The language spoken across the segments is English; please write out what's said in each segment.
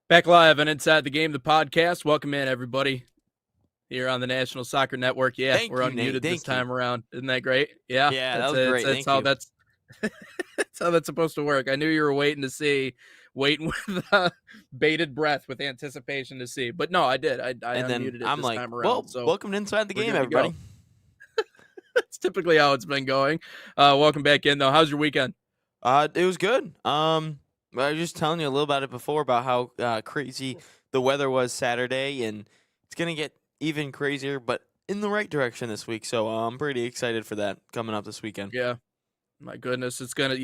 Back live and Inside the Game, the podcast. Welcome in, everybody, here on the National Soccer Network. Yeah, Thank we're you, Nate. unmuted this Thank you. time around. Isn't that great? Yeah, Yeah, that that's was it. great. That's Thank how you. that's that's how that's supposed to work. I knew you were waiting with bated breath, with anticipation to see. But no, I did. I And then unmuted it I'm this like, time around, well, so welcome to Inside the we're Game, good to go. everybody. That's typically how it's been going. Welcome back in, though. How's your weekend? It was good. I was just telling you a little about it before about how crazy the weather was Saturday, and it's gonna get even crazier, but in the right direction this week. So I'm pretty excited for that coming up this weekend. Yeah. My goodness, it's gonna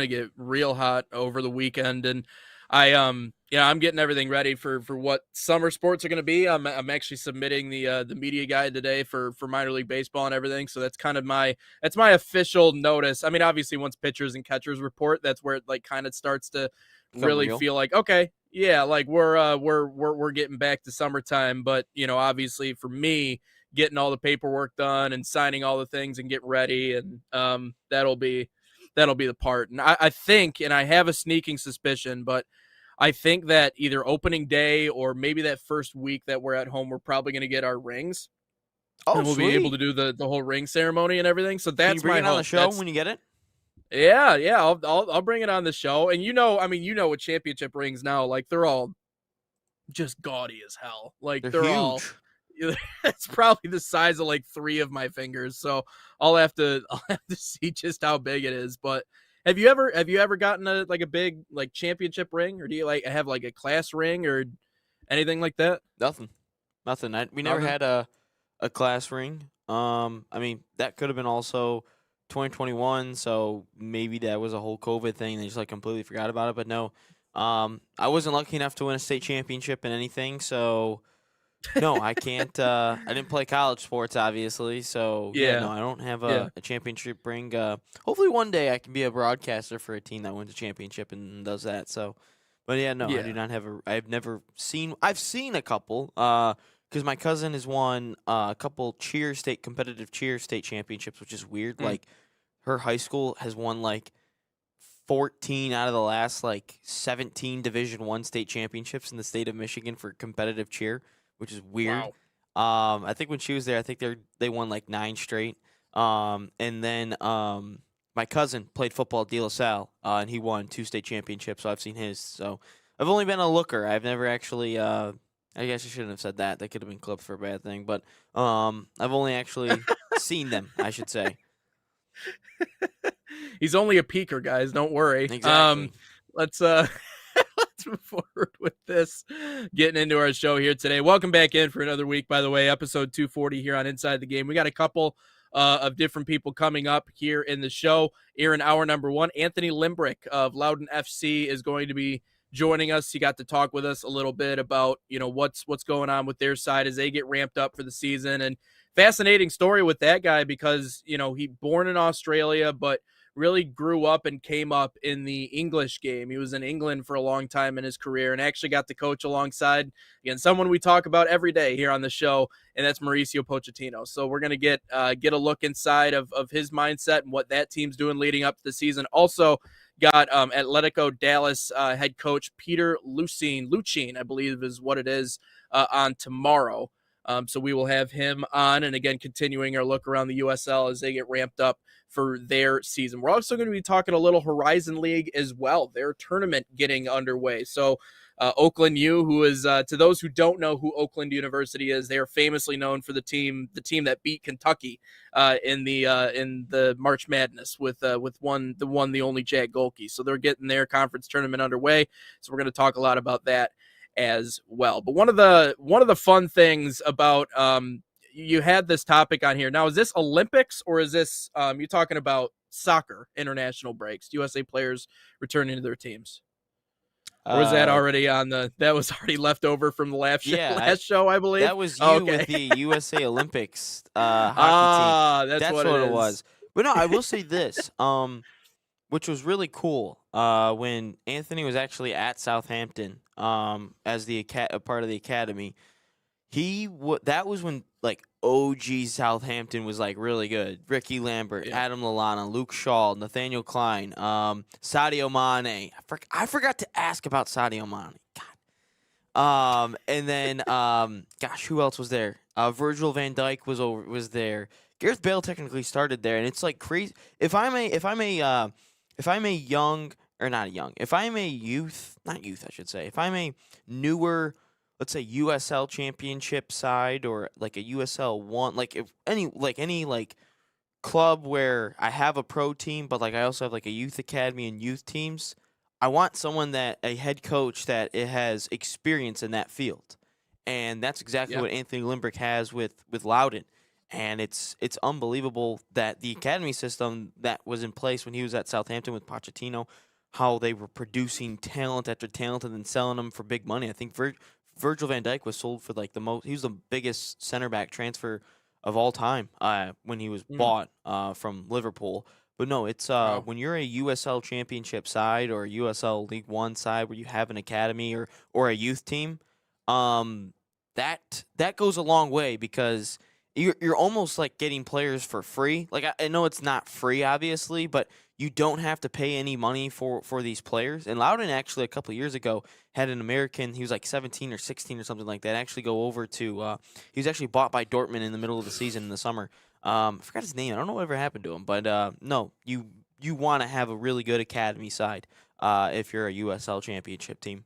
get real hot over the weekend, and I'm getting everything ready for what summer sports are gonna be. I'm actually submitting the media guide today for minor league baseball and everything. So that's kind of my official notice. I mean, obviously once pitchers and catchers report, that's where it like kind of starts to Become really real. feel like, okay, yeah, like we're getting back to summertime. But obviously for me, getting all the paperwork done and signing all the things and get ready, and that'll be the part. And I think, and I have a sneaking suspicion, but I think that either opening day or maybe that first week that we're at home, we're probably going to get our rings, Oh, and we'll be able to sweet. do the whole ring ceremony and everything. So Can you that's bring my it on the hope. show when you get it? Yeah, I'll bring it on the show. And with championship rings now, like they're all just gaudy as hell. Like They're they're all huge. it's probably the size of like 3 of my fingers. So I'll have to see just how big it is. But have you ever gotten a big like championship ring, or do you like have like a class ring or anything like that? Nothing. Nothing. We never Nothing. had a class ring. I mean, that could have been also 2021, so maybe that was a whole COVID thing. They just like completely forgot about it. But no, I wasn't lucky enough to win a state championship in anything, so no, I can't. I didn't play college sports, obviously, so yeah, no, Yeah, I don't have yeah. a championship ring. Hopefully one day I can be a broadcaster for a team that wins a championship and does that. So, but yeah, no, I do Yeah. not have a. I've never seen. I've seen a couple. Because my cousin has won a couple competitive cheer state championships, which is weird. Mm. Like her high school has won like 14 out of the last like 17 Division 1 state championships in the state of Michigan for competitive cheer, which is weird. Wow. I think when she was there, I think they won like 9 straight. And then my cousin played football at De La Salle, and he won 2 state championships. So I've seen his. So I've only been a looker. I've never actually. I guess I shouldn't have said that. That could have been clipped for a bad thing. But I've only actually seen them, I should say. He's only a peeker, guys. Don't worry. Exactly. Let's let's move forward with this. Getting into our show here today. Welcome back in for another week, by the way, episode 240 here on Inside the Game. We got a couple of different people coming up here in the show. Here in hour number 1, Anthony Limbrick of Loudon FC is going to be joining us. He got to talk with us a little bit about what's going on with their side as they get ramped up for the season. And fascinating story with that guy, because he born in Australia but really grew up and came up in the English game. He was in England for a long time in his career and actually got to coach alongside, again, someone we talk about every day here on the show, and that's Mauricio Pochettino. So we're going to get a look inside of his mindset and what that team's doing leading up to the season. Also got Atletico Dallas head coach Peter Luchin, I believe is what it is, on tomorrow. So we will have him on, and again, continuing our look around the USL as they get ramped up for their season. We're also going to be talking a little Horizon League as well, their tournament getting underway. So Oakland U, who is, to those who don't know who Oakland University is, they are famously known for the team that beat Kentucky in the March Madness with the only Jack Golke. So they're getting their conference tournament underway. So we're going to talk a lot about that as well. But one of the fun things about you had this topic on here. Now, is this Olympics, or is this you're talking about soccer international breaks, USA players returning to their teams? Or was that Uh, already that was already left over from the yeah, last show, I believe? that was Oh, you with okay. the USA Olympics hockey team. That's That's what it what it is. was. But no, I will say this, which was really cool. When Anthony was actually at Southampton, as a part of the academy, that was when like OG Southampton was like really good. Ricky Lambert, Yeah. Adam Lallana, Luke Shaw, Nathaniel Klein, Sadio Mane. I forgot to ask about Sadio Mane. God. And then gosh, who else was there? Virgil van Dijk was there. Gareth Bale technically started there, and it's like crazy. If I'm a young or not a young, if I'm a youth, not youth, I should say. If I'm a newer, let's say USL Championship side or like a USL one, like if any like club where I have a pro team, but like I also have like a youth academy and youth teams. I want someone that a head coach that it has experience in that field, and that's exactly Yeah. what Anthony Limbrick has with Loudon. And it's unbelievable that the academy system that was in place when he was at Southampton with Pochettino, how they were producing talent after talent and then selling them for big money. I think Virgil van Dijk was sold for like the most. He was the biggest center back transfer of all time when he was Mm, bought from Liverpool. But no, it's wow. when you're a USL Championship side or a USL League One side where you have an academy or a youth team, um, that goes a long way because you're almost like getting players for free. Like I know it's not free, obviously, but you don't have to pay any money for these players. And Loudon actually a couple of years ago had an American. He was like 17 or 16 or something like that. Actually, go over to. He was actually bought by Dortmund in the middle of the season in the summer. I forgot his name. I don't know whatever happened to him, but no, you want to have a really good academy side if you're a USL Championship team.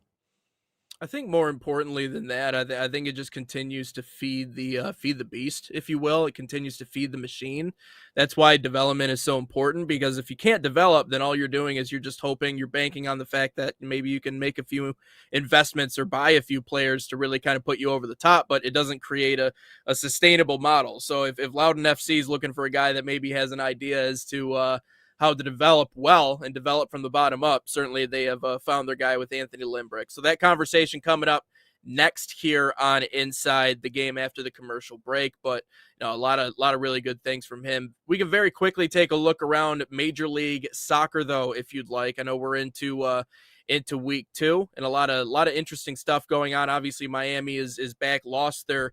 I think more importantly than that, I think it just continues to feed the beast, if you will. It continues to feed the machine. That's why development is so important because if you can't develop, then all you're doing is you're just hoping, you're banking on the fact that maybe you can make a few investments or buy a few players to really kind of put you over the top, but it doesn't create a sustainable model. So if Loudon FC is looking for a guy that maybe has an idea as to how to develop well and develop from the bottom up. Certainly, they have found their guy with Anthony Limbrick. So that conversation coming up next here on Inside the Game after the commercial break. But a lot of really good things from him. We can very quickly take a look around Major League Soccer, though, if you'd like. I know we're into week 2 and a lot of interesting stuff going on. Obviously, Miami is back, lost their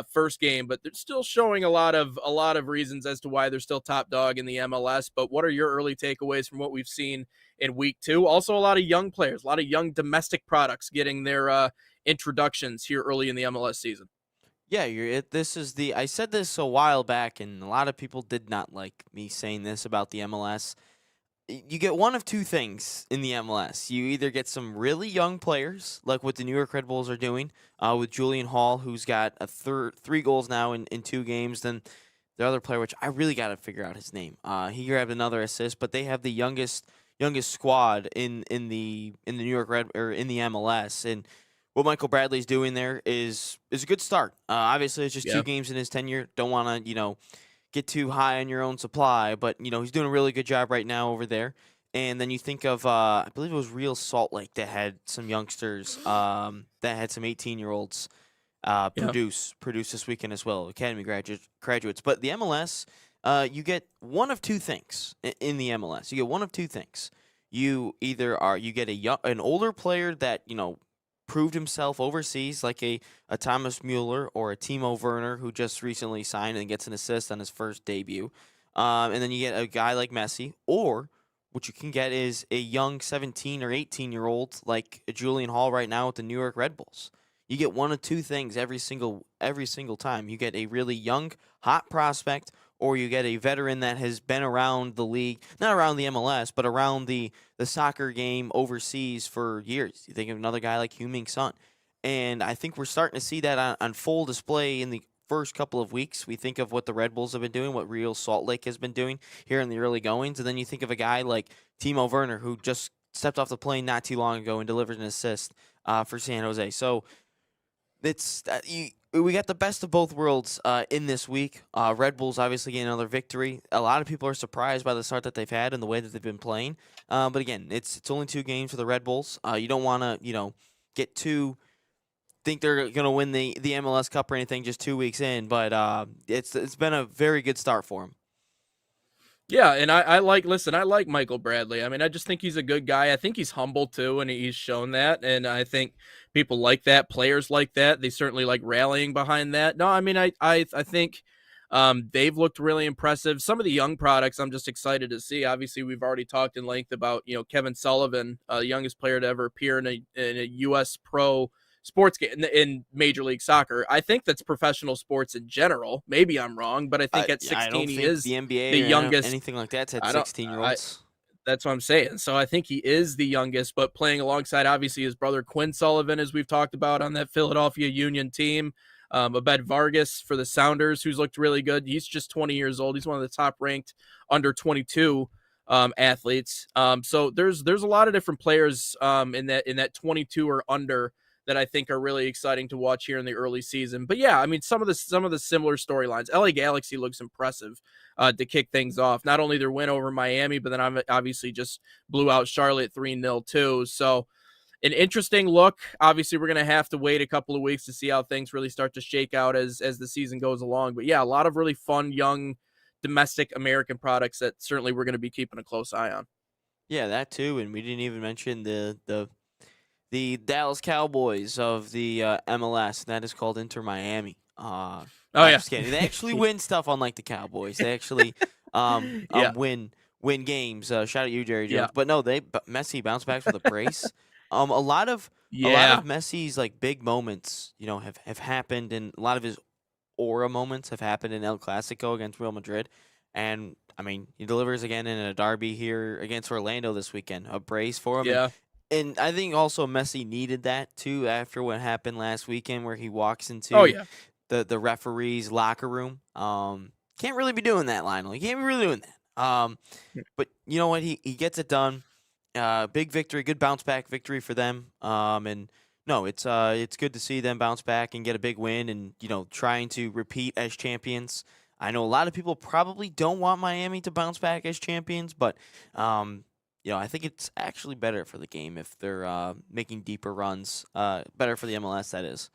first game, but they're still showing a lot of reasons as to why they're still top dog in the MLS. But what are your early takeaways from what we've seen in week 2? Also, a lot of young players, a lot of young domestic products getting their introductions here early in the MLS season. Yeah, this is the. I said this a while back, and a lot of people did not like me saying this about the MLS. You get one of two things in the MLS. You either get some really young players, like what the New York Red Bulls are doing, with Julian Hall, who's got 3 goals now in 2 games. Then the other player, which I really got to figure out his name, he grabbed another assist. But they have the youngest squad in the New York Red or in the MLS, and what Michael Bradley's doing there is a good start. Obviously, it's just Yeah. 2 games in his tenure. Don't want to get too high on your own supply, but he's doing a really good job right now over there. And then you think of I believe it was Real Salt Lake that had some youngsters that had some 18-year-olds Yeah. produce this weekend as well, academy graduates. But the MLS, you get one of two things in the MLS. You get one of two things. You get an older player that proved himself overseas, like a Thomas Mueller or a Timo Werner, who just recently signed and gets an assist on his first debut. And then you get a guy like Messi, or what you can get is a young 17 or 18-year-old like Julian Hall right now with the New York Red Bulls. You get one of two things every single time. You get a really young, hot prospect, or you get a veteran that has been around the league, not around the MLS, but around the soccer game overseas for years. You think of another guy like Heung-min Son. And I think we're starting to see that on full display in the first couple of weeks. We think of what the Red Bulls have been doing, what Real Salt Lake has been doing here in the early goings. And then you think of a guy like Timo Werner, who just stepped off the plane not too long ago and delivered an assist for San Jose. So we got the best of both worlds in this week. Red Bulls obviously getting another victory. A lot of people are surprised by the start that they've had and the way that they've been playing. But again, it's only 2 games for the Red Bulls. You don't want to get too think they're going to win the MLS Cup or anything just 2 weeks in. But it's been a very good start for them. Yeah, and I like Michael Bradley. I mean, I just think he's a good guy. I think he's humble too, and he's shown that. And I think people like that, players like that. They certainly like rallying behind that. No, I mean, I think they've looked really impressive. Some of the young products I'm just excited to see. Obviously, we've already talked in length about Kevin Sullivan, the youngest player to ever appear in a U.S. Pro sports game in Major League Soccer. I think that's professional sports in general. Maybe I'm wrong, but I think at I 16 don't he think is the the NBA or youngest. anything like that's had I don't. 16-year-olds. That's what I'm saying. So I think he is the youngest, but playing alongside obviously his brother Quinn Sullivan, as we've talked about on that Philadelphia Union team. Abed Vargas for the Sounders, who's looked really good. He's just 20 years old. He's one of the top ranked under 22 athletes. So there's a lot of different players in that 22 or under that I think are really exciting to watch here in the early season. But yeah, I mean some of the similar storylines. LA Galaxy looks impressive to kick things off. Not only their win over Miami, but then obviously just blew out Charlotte 3-0 too. So an interesting look. Obviously, we're going to have to wait a couple of weeks to see how things really start to shake out as the season goes along. But yeah, a lot of really fun, young, domestic American products that certainly we're going to be keeping a close eye on. Yeah, that too, and we didn't even mention the Dallas Cowboys of the MLS. That is called Inter Miami. Oh I'm yeah, just kidding. They actually win stuff, unlike the Cowboys. They actually yeah, win games. Shout out you, Jerry Jones. yeah, But no, Messi bounce backs with a brace. A lot of yeah, Messi's like big moments, have happened, and a lot of his aura moments have happened in El Clasico against Real Madrid. And I mean, he delivers again in a derby here against Orlando this weekend. A brace for him, yeah. and I think also Messi needed that too after what happened last weekend, where he walks Oh into yeah, the referee's locker room. Can't really be doing that, Lionel. You can't be really doing that. But you know what? He gets it done. Big victory, good bounce back victory for them. And no, it's good to see them bounce back and get a big win, and trying to repeat as champions. I know a lot of people probably don't want Miami to bounce back as champions, but I think it's actually better for the game if they're making deeper runs. Better for the MLS, that is.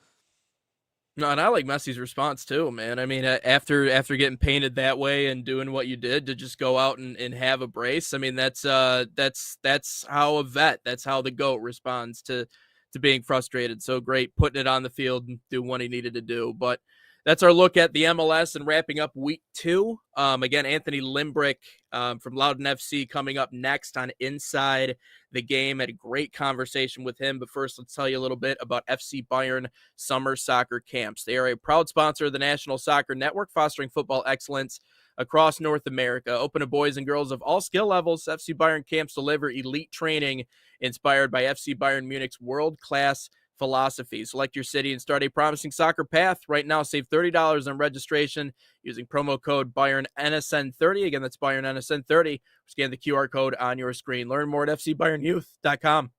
No, and I like Messi's response too, man. I mean, after getting painted that way and doing what you did to just go out and have a brace. I mean, that's how a vet, that's how the GOAT responds to being frustrated. So great putting it on the field and doing what he needed to do. But that's our look at the MLS and wrapping up week 2. Again, Anthony Limbrick from Loudoun FC coming up next on Inside the Game. Had a great conversation with him. But first, let's tell you a little bit about FC Bayern Summer Soccer Camps. They are a proud sponsor of the National Soccer Network, fostering football excellence across North America. Open to boys and girls of all skill levels, FC Bayern Camps deliver elite training inspired by FC Bayern Munich's world-class philosophy. Select your city and start a promising soccer path. Right now, save $30 on registration using promo code BayernNSN30. Again, that's BayernNSN30. Scan the QR code on your screen. Learn more at FCBayernYouth.com.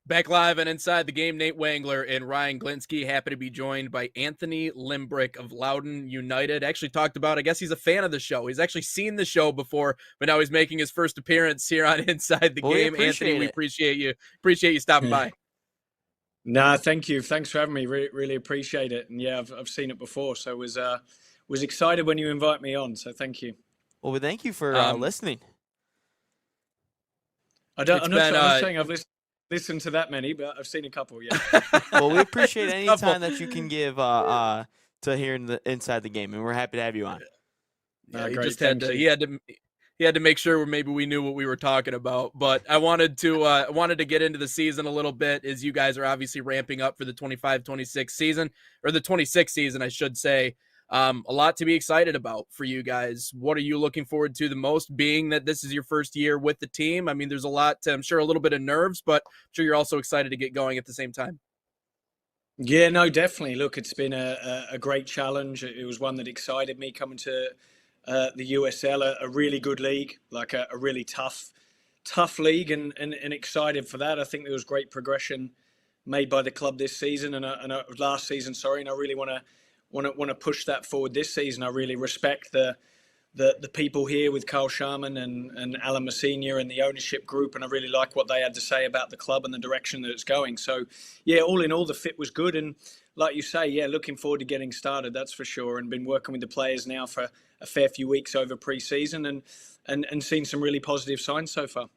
Back live and Inside the Game, Nate Wangler and Ryan Glinsky. Happy to be joined by Anthony Limbrick of Loudoun United. Actually talked about, I guess he's a fan of the show. He's actually seen the show before, but now he's making his first appearance here on Inside the Game. Anthony, we appreciate you. Appreciate you stopping by. Nah, thank you. Thanks for having me. Really appreciate it. And yeah, I've seen it before, so was excited when you invite me on. So thank you. Well, thank you for listening. I'm not saying I've listened listened to that many, but I've seen a couple. Yeah. Well, we appreciate Just a any couple. time that you can give to hearing the inside the game, and we're happy to have you on. Yeah, he Great. just had Thank to. you. He had to make sure maybe we knew what we were talking about. But I wanted to get into the season a little bit, as you guys are obviously ramping up for the 25-26 season, or the 26 season, I should say. A lot to be excited about for you guys. What are you looking forward to the most, being that this is your first year with the team? I mean, there's a lot I'm sure a little bit of nerves, but I'm sure you're also excited to get going at the same time. Yeah, no, definitely. Look, it's been a great challenge. It was one that excited me coming to the USL, a really good league, like a really tough league, and excited for that. I think there was great progression made by the club this season and last season. Sorry, and I really want to push that forward this season. I really respect the people here with Carl Sharman and Alan Messina and the ownership group, and I really like what they had to say about the club and the direction that it's going. So, yeah, all in all, the fit was good, and like you say, yeah, looking forward to getting started. That's for sure, and been working with the players now for a fair few weeks over pre-season, and seen some really positive signs so far.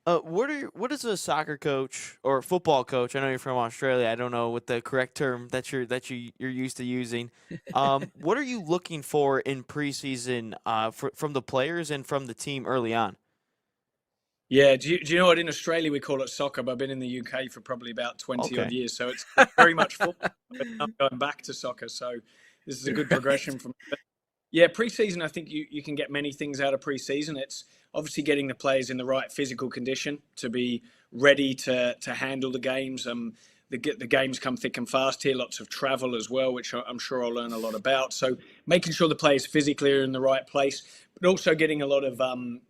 What is a soccer coach or football coach? I know you're from Australia. I don't know what the correct term that you're used to using. What are you looking for in preseason from the players and from the team early on? Yeah, do you know what? In Australia we call it soccer, but I've been in the UK for probably about 20 odd Okay. years, so it's very much football. But now I'm going back to soccer, so this is a good progression from. Yeah, pre-season, I think you can get many things out of pre-season. It's obviously getting the players in the right physical condition to be ready to handle the games. The games come thick and fast here, lots of travel as well, which I'm sure I'll learn a lot about. So making sure the players physically are in the right place, but also getting a lot of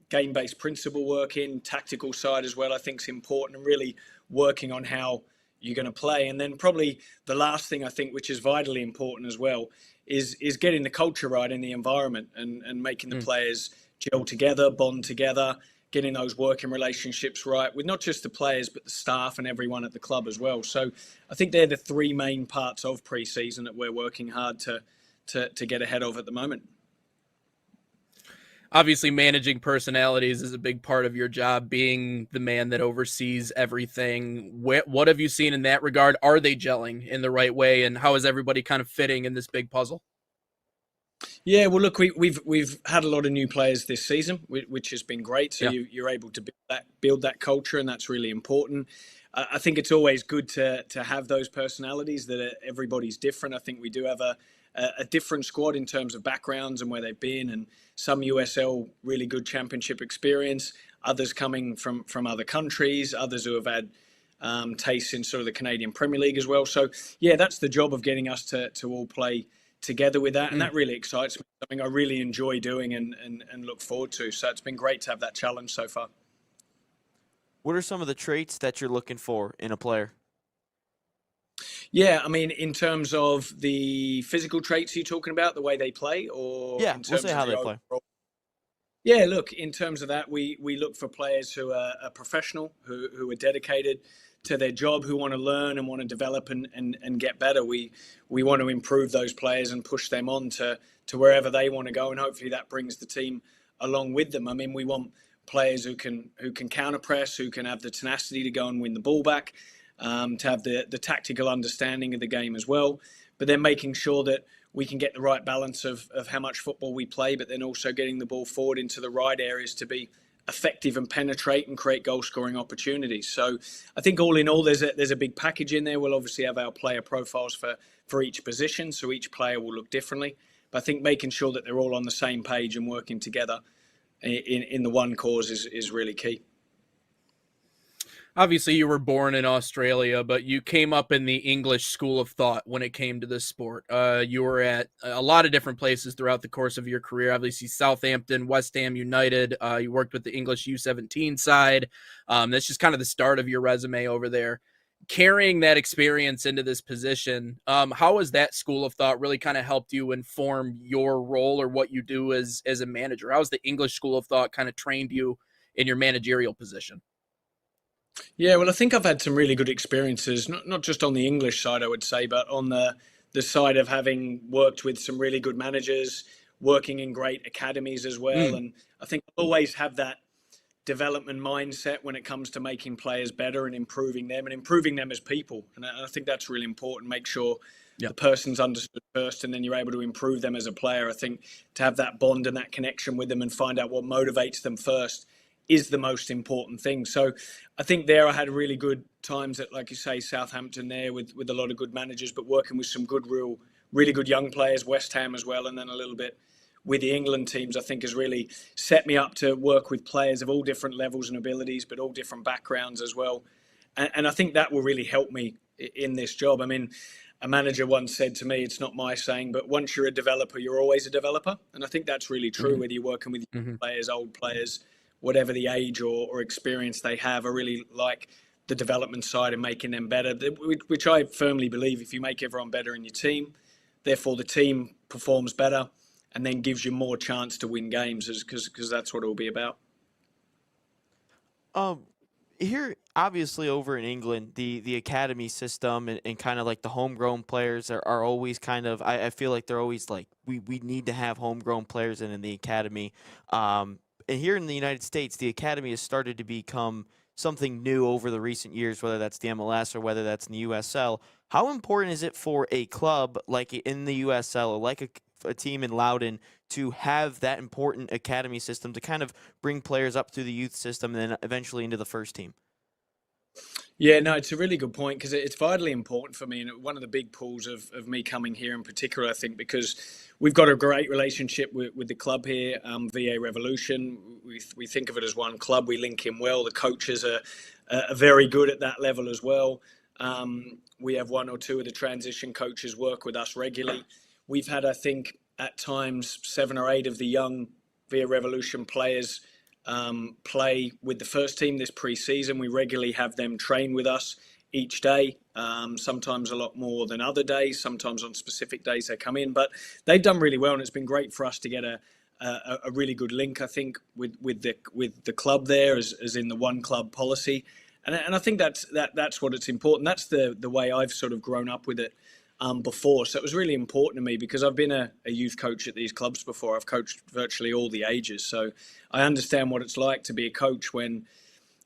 game-based principle work in, tactical side as well, I think is important, and really working on how you're going to play. And then probably the last thing I think, which is vitally important as well, is getting the culture right in the environment and making the players gel together, bond together, getting those working relationships right with not just the players but the staff and everyone at the club as well. So I think they're the three main parts of pre-season that we're working hard to get ahead of at the moment. Obviously, managing personalities is a big part of your job, being the man that oversees everything. What have you seen in that regard? Are they gelling in the right way, and how is everybody kind of fitting in this big puzzle? Yeah, well, look, we've had a lot of new players this season, which has been great. So Yeah. you're able to build that culture, and that's really important. I think it's always good to have those personalities that everybody's different. I think we do have a different squad in terms of backgrounds and where they've been, and some USL really good championship experience, others coming from other countries, others who have had tastes in sort of the Canadian Premier League as well. So yeah, that's the job of getting us to all play together with that, and that really excites me. Something I really enjoy doing and look forward to. So it's been great to have that challenge so far. What are some of the traits that you're looking for in a player? Yeah, I mean, in terms of the physical traits you're talking about, the way they play, or Yeah, in we'll terms say of how the they play. overall? Yeah, look, in terms of that, we look for players who are professional, who are dedicated to their job, who want to learn and want to develop and get better. We want to improve those players and push them on to wherever they want to go, and hopefully that brings the team along with them. I mean, we want players who can counter press, who can have the tenacity to go and win the ball back, to have the tactical understanding of the game as well, but then making sure that we can get the right balance of how much football we play, but then also getting the ball forward into the right areas to be effective and penetrate and create goal scoring opportunities. So I think all in all, there's a big package in there. We'll obviously have our player profiles for each position, so each player will look differently. But I think making sure that they're all on the same page and working together in the one cause is really key. Obviously, you were born in Australia, but you came up in the English school of thought when it came to this sport. You were at a lot of different places throughout the course of your career. Obviously, Southampton, West Ham United. You worked with the English U17 side. That's just kind of the start of your resume over there. Carrying that experience into this position, how has that school of thought really kind of helped you inform your role or what you do as a manager? How has the English school of thought kind of trained you in your managerial position? Yeah, well, I think I've had some really good experiences, not just on the English side, I would say, but on the side of having worked with some really good managers, working in great academies as well. And I think I always have development mindset when it comes to making players better and improving them as people. And I think that's really important. Make sure the person's understood first, and then you're able to improve them as a player. I think to have that bond and that connection with them and find out what motivates them first is the most important thing. So I think there I had really good times at, like you say, Southampton there with a lot of good managers, but working with some good, really good young players, West Ham as well, and then a little bit with the England teams, I think has really set me up to work with players of all different levels and abilities, but all different backgrounds as well. And I think that will really help me in this job. I mean, a manager once said to me, it's not my saying, but once you're a developer, you're always a developer. And I think that's really true, whether you're working with players, old players, whatever the age or experience they have. I really like the development side and making them better, which I firmly believe if you make everyone better in your team, therefore the team performs better and then gives you more chance to win games, because that's what it will be about. Here, obviously, over in England, the academy system and kind of like the homegrown players are always kind of, I feel like they're always like, we need to have homegrown players in the academy. And here in the United States, the academy has started to become something new over the recent years, whether that's the MLS or whether that's in the USL. How important is it for a club like in the USL or like a team in Loudoun to have that important academy system to kind of bring players up through the youth system and then eventually into the first team? Yeah, no, it's a really good point, because it's vitally important for me, and one of the big pulls of me coming here in particular, I think, because we've got a great relationship with the club here, VA Revolution. We think of it as one club. We link in well. The coaches are very good at that level as well. We have one or two of the transition coaches work with us regularly. We've had, I think, at times 7 or 8 of the young VA Revolution players play with the first team this pre-season. We regularly have them train with us each day, sometimes a lot more than other days, sometimes on specific days they come in, but they've done really well, and it's been great for us to get a really good link, I think, with the club there, as in the one club policy. And I think that's what it's important. That's the way I've sort of grown up with it before. So it was really important to me, because I've been a youth coach at these clubs before. I've coached virtually all the ages. So I understand what it's like to be a coach when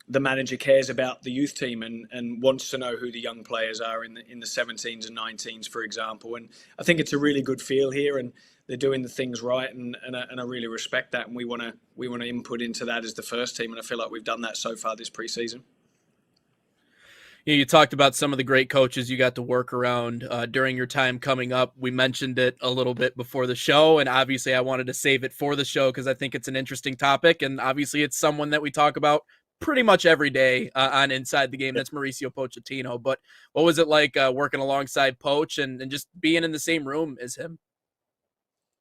the manager cares about the youth team and wants to know who the young players are in the 17s and 19s, for example. And I think it's a really good feel here, and they're doing the things right, and I really respect that. And we want to input into that as the first team, and I feel like we've done that so far this preseason. You talked about some of the great coaches you got to work around during your time coming up. We mentioned it a little bit before the show, and obviously I wanted to save it for the show because I think it's an interesting topic, and obviously it's someone that we talk about pretty much every day on Inside the Game. That's Mauricio Pochettino. But what was it like working alongside Poch and just being in the same room as him?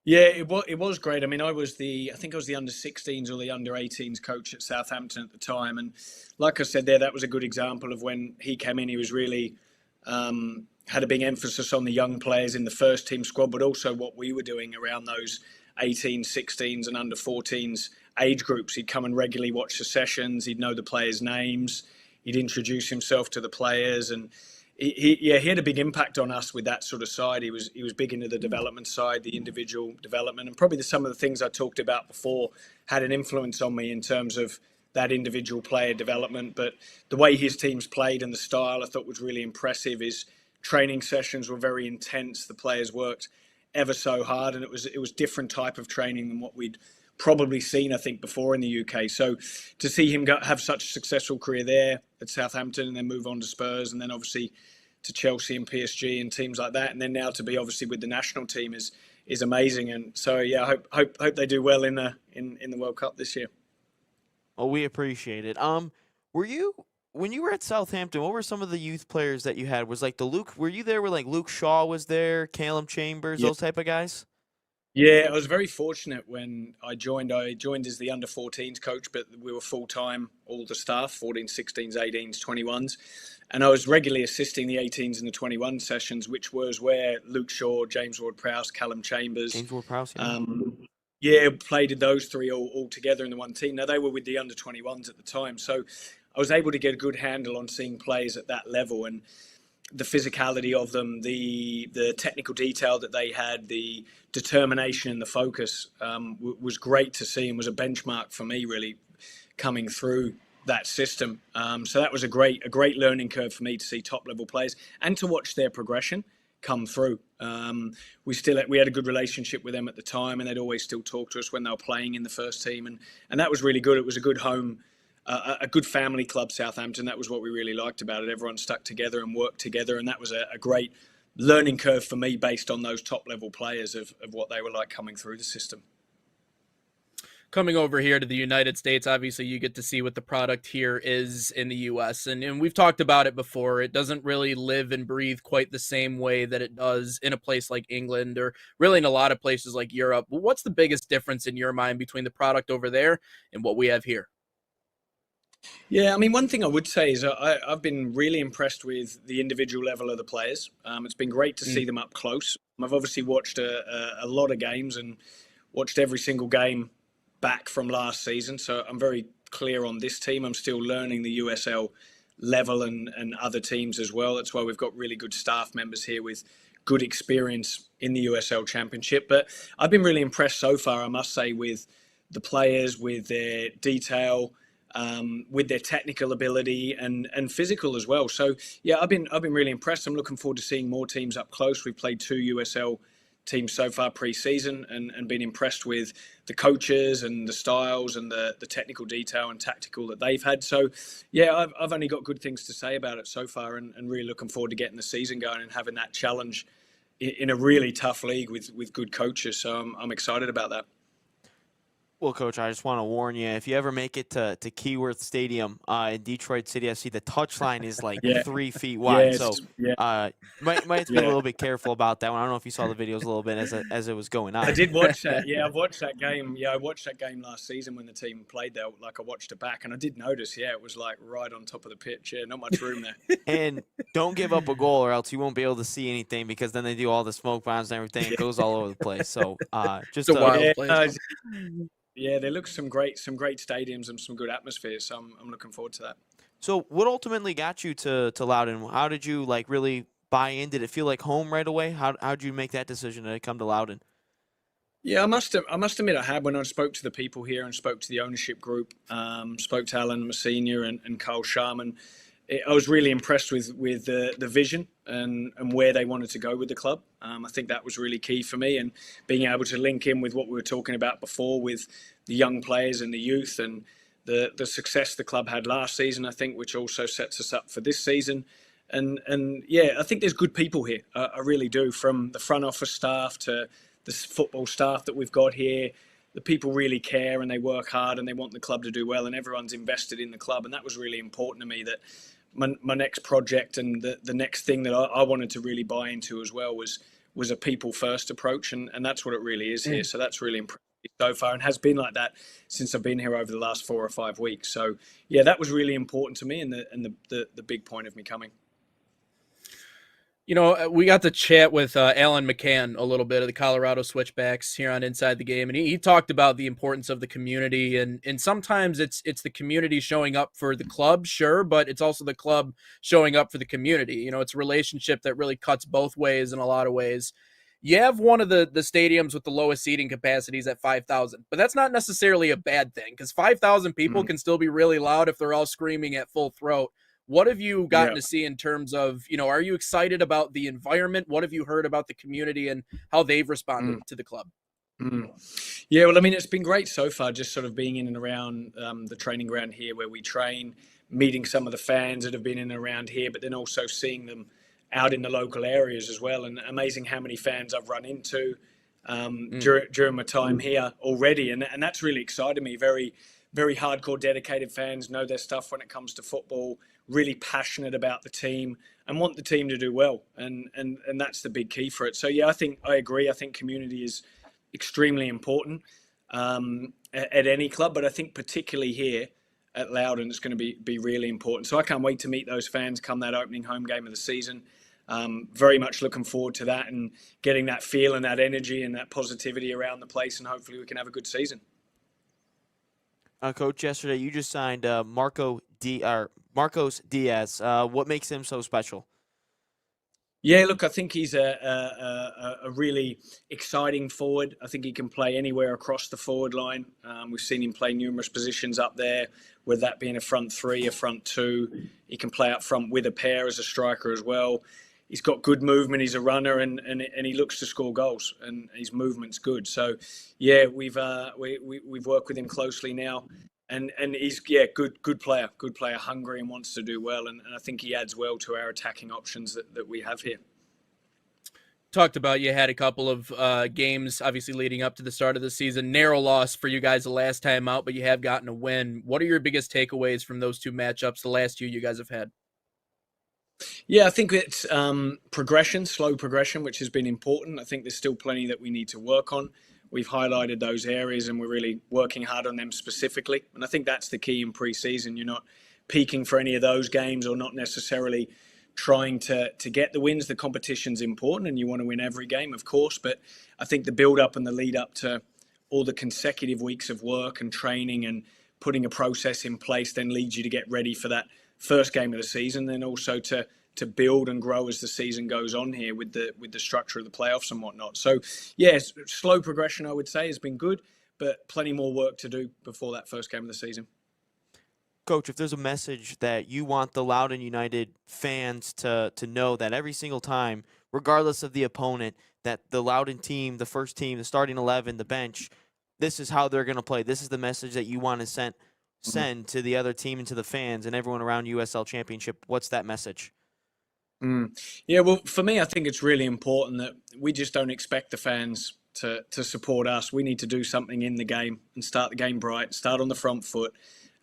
Yeah, it was great. I mean, I think I was the under-16s or the under-18s coach at Southampton at the time, and like I said there, that was a good example of when he came in. He was really had a big emphasis on the young players in the first team squad, but also what we were doing around those 18s, 16s, and under-14s age groups. He'd come and regularly watch the sessions. He'd know the players' names. He'd introduce himself to the players, and he had a big impact on us with that sort of side. He was big into the development side, the individual development, and probably some of the things I talked about before had an influence on me in terms of that individual player development. But the way his teams played and the style I thought was really impressive. His training sessions were very intense. The players worked ever so hard, and it was different type of training than what we'd probably seen, I think, before in the UK. So to see him have such a successful career there at Southampton and then move on to Spurs and then obviously to Chelsea and PSG and teams like that, and then now to be obviously with the national team is amazing. And so yeah, I hope they do well in the World Cup this year. Well, we appreciate it. When you were at Southampton, what were some of the youth players that you had? Was like were you there where like Luke Shaw was there, Callum Chambers, those type of guys? Yeah, I was very fortunate when I joined. I joined as the under-14s coach, but we were full-time, all the staff, 14s, 16s, 18s, 21s. And I was regularly assisting the 18s and the 21 sessions, which was where Luke Shaw, James Ward-Prowse, Callum Chambers. James Ward-Prowse, played those three all together in the one team. Now, they were with the under-21s at the time. So I was able to get a good handle on seeing players at that level and the physicality of them, the technical detail that they had, the determination and the focus was great to see, and was a benchmark for me, really, coming through that system. So that was a great learning curve for me to see top level players and to watch their progression come through. We had a good relationship with them at the time, and they'd always still talk to us when they were playing in the first team, and that was really good. It was a good home, a good family club, Southampton. That was what we really liked about it. Everyone stuck together and worked together, and that was a great learning curve for me based on those top level players of what they were like coming through the system. Coming over here to the United States, obviously you get to see what the product here is in the US. And we've talked about it before. It doesn't really live and breathe quite the same way that it does in a place like England or really in a lot of places like Europe. What's the biggest difference in your mind between the product over there and what we have here? Yeah, I mean, one thing I would say is I've been really impressed with the individual level of the players. It's been great to see them up close. I've obviously watched a lot of games and watched every single game back from last season, so I'm very clear on this team. I'm still learning the USL level and other teams as well. That's why we've got really good staff members here with good experience in the USL Championship. But I've been really impressed so far, I must say, with the players, with their detail, with their technical ability and physical as well. So yeah, I've been really impressed. I'm looking forward to seeing more teams up close. We've played 2 USL teams so far pre-season and been impressed with the coaches and the styles and the technical detail and tactical that they've had. So yeah, I've only got good things to say about it so far, and really looking forward to getting the season going and having that challenge in a really tough league with good coaches. So I'm excited about that. Well, Coach, I just want to warn you, if you ever make it to Keyworth Stadium in Detroit City, I see the touchline is like 3 feet wide. Yes, so might have to be a little bit careful about that one. I don't know if you saw the videos a little bit as it was going on. I did watch that. Yeah, I've watched that game. Yeah, I watched that game last season when the team played there. Like, I watched it back, and I did notice, it was like right on top of the pitch. Yeah, not much room there. And don't give up a goal, or else you won't be able to see anything, because then they do all the smoke bombs and everything. It goes all over the place. So just a wild place. Yeah, there looks some great stadiums and some good atmospheres. So I'm looking forward to that. So what ultimately got you to Loudoun? How did you really buy in? Did it feel like home right away? How'd you make that decision to come to Loudoun? Yeah, I must admit I had, when I spoke to the people here and spoke to the ownership group, spoke to Alan Senior and Carl Sharman. I was really impressed with the vision and where they wanted to go with the club. I think that was really key for me, and being able to link in with what we were talking about before with the young players and the youth and the success the club had last season, I think, which also sets us up for this season. And yeah, I think there's good people here. I really do, from the front office staff to the football staff that we've got here. The people really care and they work hard and they want the club to do well, and everyone's invested in the club. And that was really important to me, that my next project and the next thing that I wanted to really buy into as well was a people first approach, and that's what it really is here. So that's really impressive so far, and has been like that since I've been here over the last 4 or 5 weeks. So yeah, that was really important to me, and the big point of me coming. You know, we got to chat with Alan McCann a little bit of the Colorado Switchbacks here on Inside the Game, and he talked about the importance of the community, and sometimes it's the community showing up for the club, sure, but it's also the club showing up for the community. You know, it's a relationship that really cuts both ways in a lot of ways. You have one of the stadiums with the lowest seating capacities at 5,000, but that's not necessarily a bad thing, because 5,000 people can still be really loud if they're all screaming at full throat. What have you gotten to see in terms of, are you excited about the environment? What have you heard about the community and how they've responded to the club? Yeah, well, I mean, it's been great so far, just sort of being in and around the training ground here where we train, meeting some of the fans that have been in and around here, but then also seeing them out in the local areas as well. And amazing how many fans I've run into during my time here already. And that's really excited me. Very, very hardcore, dedicated fans, know their stuff when it comes to football, really passionate about the team and want the team to do well. And that's the big key for it. So yeah, I agree. I think community is extremely important at any club, but I think particularly here at Loudoun, it's going to be really important. So I can't wait to meet those fans come that opening home game of the season. Very much looking forward to that and getting that feel and that energy and that positivity around the place, and hopefully we can have a good season. Coach, yesterday you just signed Marcos Diaz. What makes him so special? Yeah, look, I think he's a really exciting forward. I think he can play anywhere across the forward line. We've seen him play numerous positions up there, whether that being a front three, a front two. He can play up front with a pair as a striker as well. He's got good movement. He's a runner, and he looks to score goals, and his movement's good. So, yeah, we've worked with him closely now. And he's good player, hungry and wants to do well, and I think he adds well to our attacking options that we have here. Talked about you had a couple of games obviously leading up to the start of the season. Narrow loss for you guys the last time out, but you have gotten a win. What are your biggest takeaways from those two matchups, the last two you guys have had? Yeah, I think it's progression, slow progression, which has been important. I think there's still plenty that we need to work on. We've highlighted those areas and we're really working hard on them specifically. And I think that's the key in pre-season. You're not peaking for any of those games or not necessarily trying to get the wins. The competition's important and you want to win every game, of course. But I think the build-up and the lead-up to all the consecutive weeks of work and training and putting a process in place then leads you to get ready for that first game of the season, then also to build and grow as the season goes on here with the structure of the playoffs and whatnot. So, yes, slow progression, I would say, has been good, but plenty more work to do before that first game of the season. Coach, if there's a message that you want the Loudoun United fans to know that every single time, regardless of the opponent, that the Loudoun team, the first team, the starting 11, the bench, this is how they're going to play. This is the message that you want to send to the other team and to the fans and everyone around USL Championship. What's that message? Yeah, well, for me, I think it's really important that we just don't expect the fans to support us. We need to do something in the game and start the game bright, start on the front foot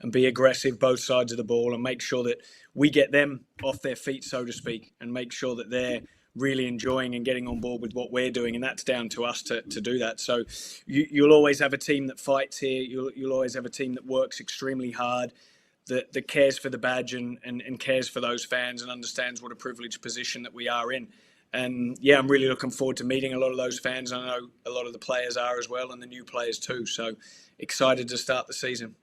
and be aggressive both sides of the ball and make sure that we get them off their feet, so to speak, and make sure that they're really enjoying and getting on board with what we're doing. And that's down to us to do that. So you'll always have a team that fights here. You'll always have a team that works extremely hard, that cares for the badge and cares for those fans and understands what a privileged position that we are in. And yeah, I'm really looking forward to meeting a lot of those fans. I know a lot of the players are as well and the new players too. So excited to start the season.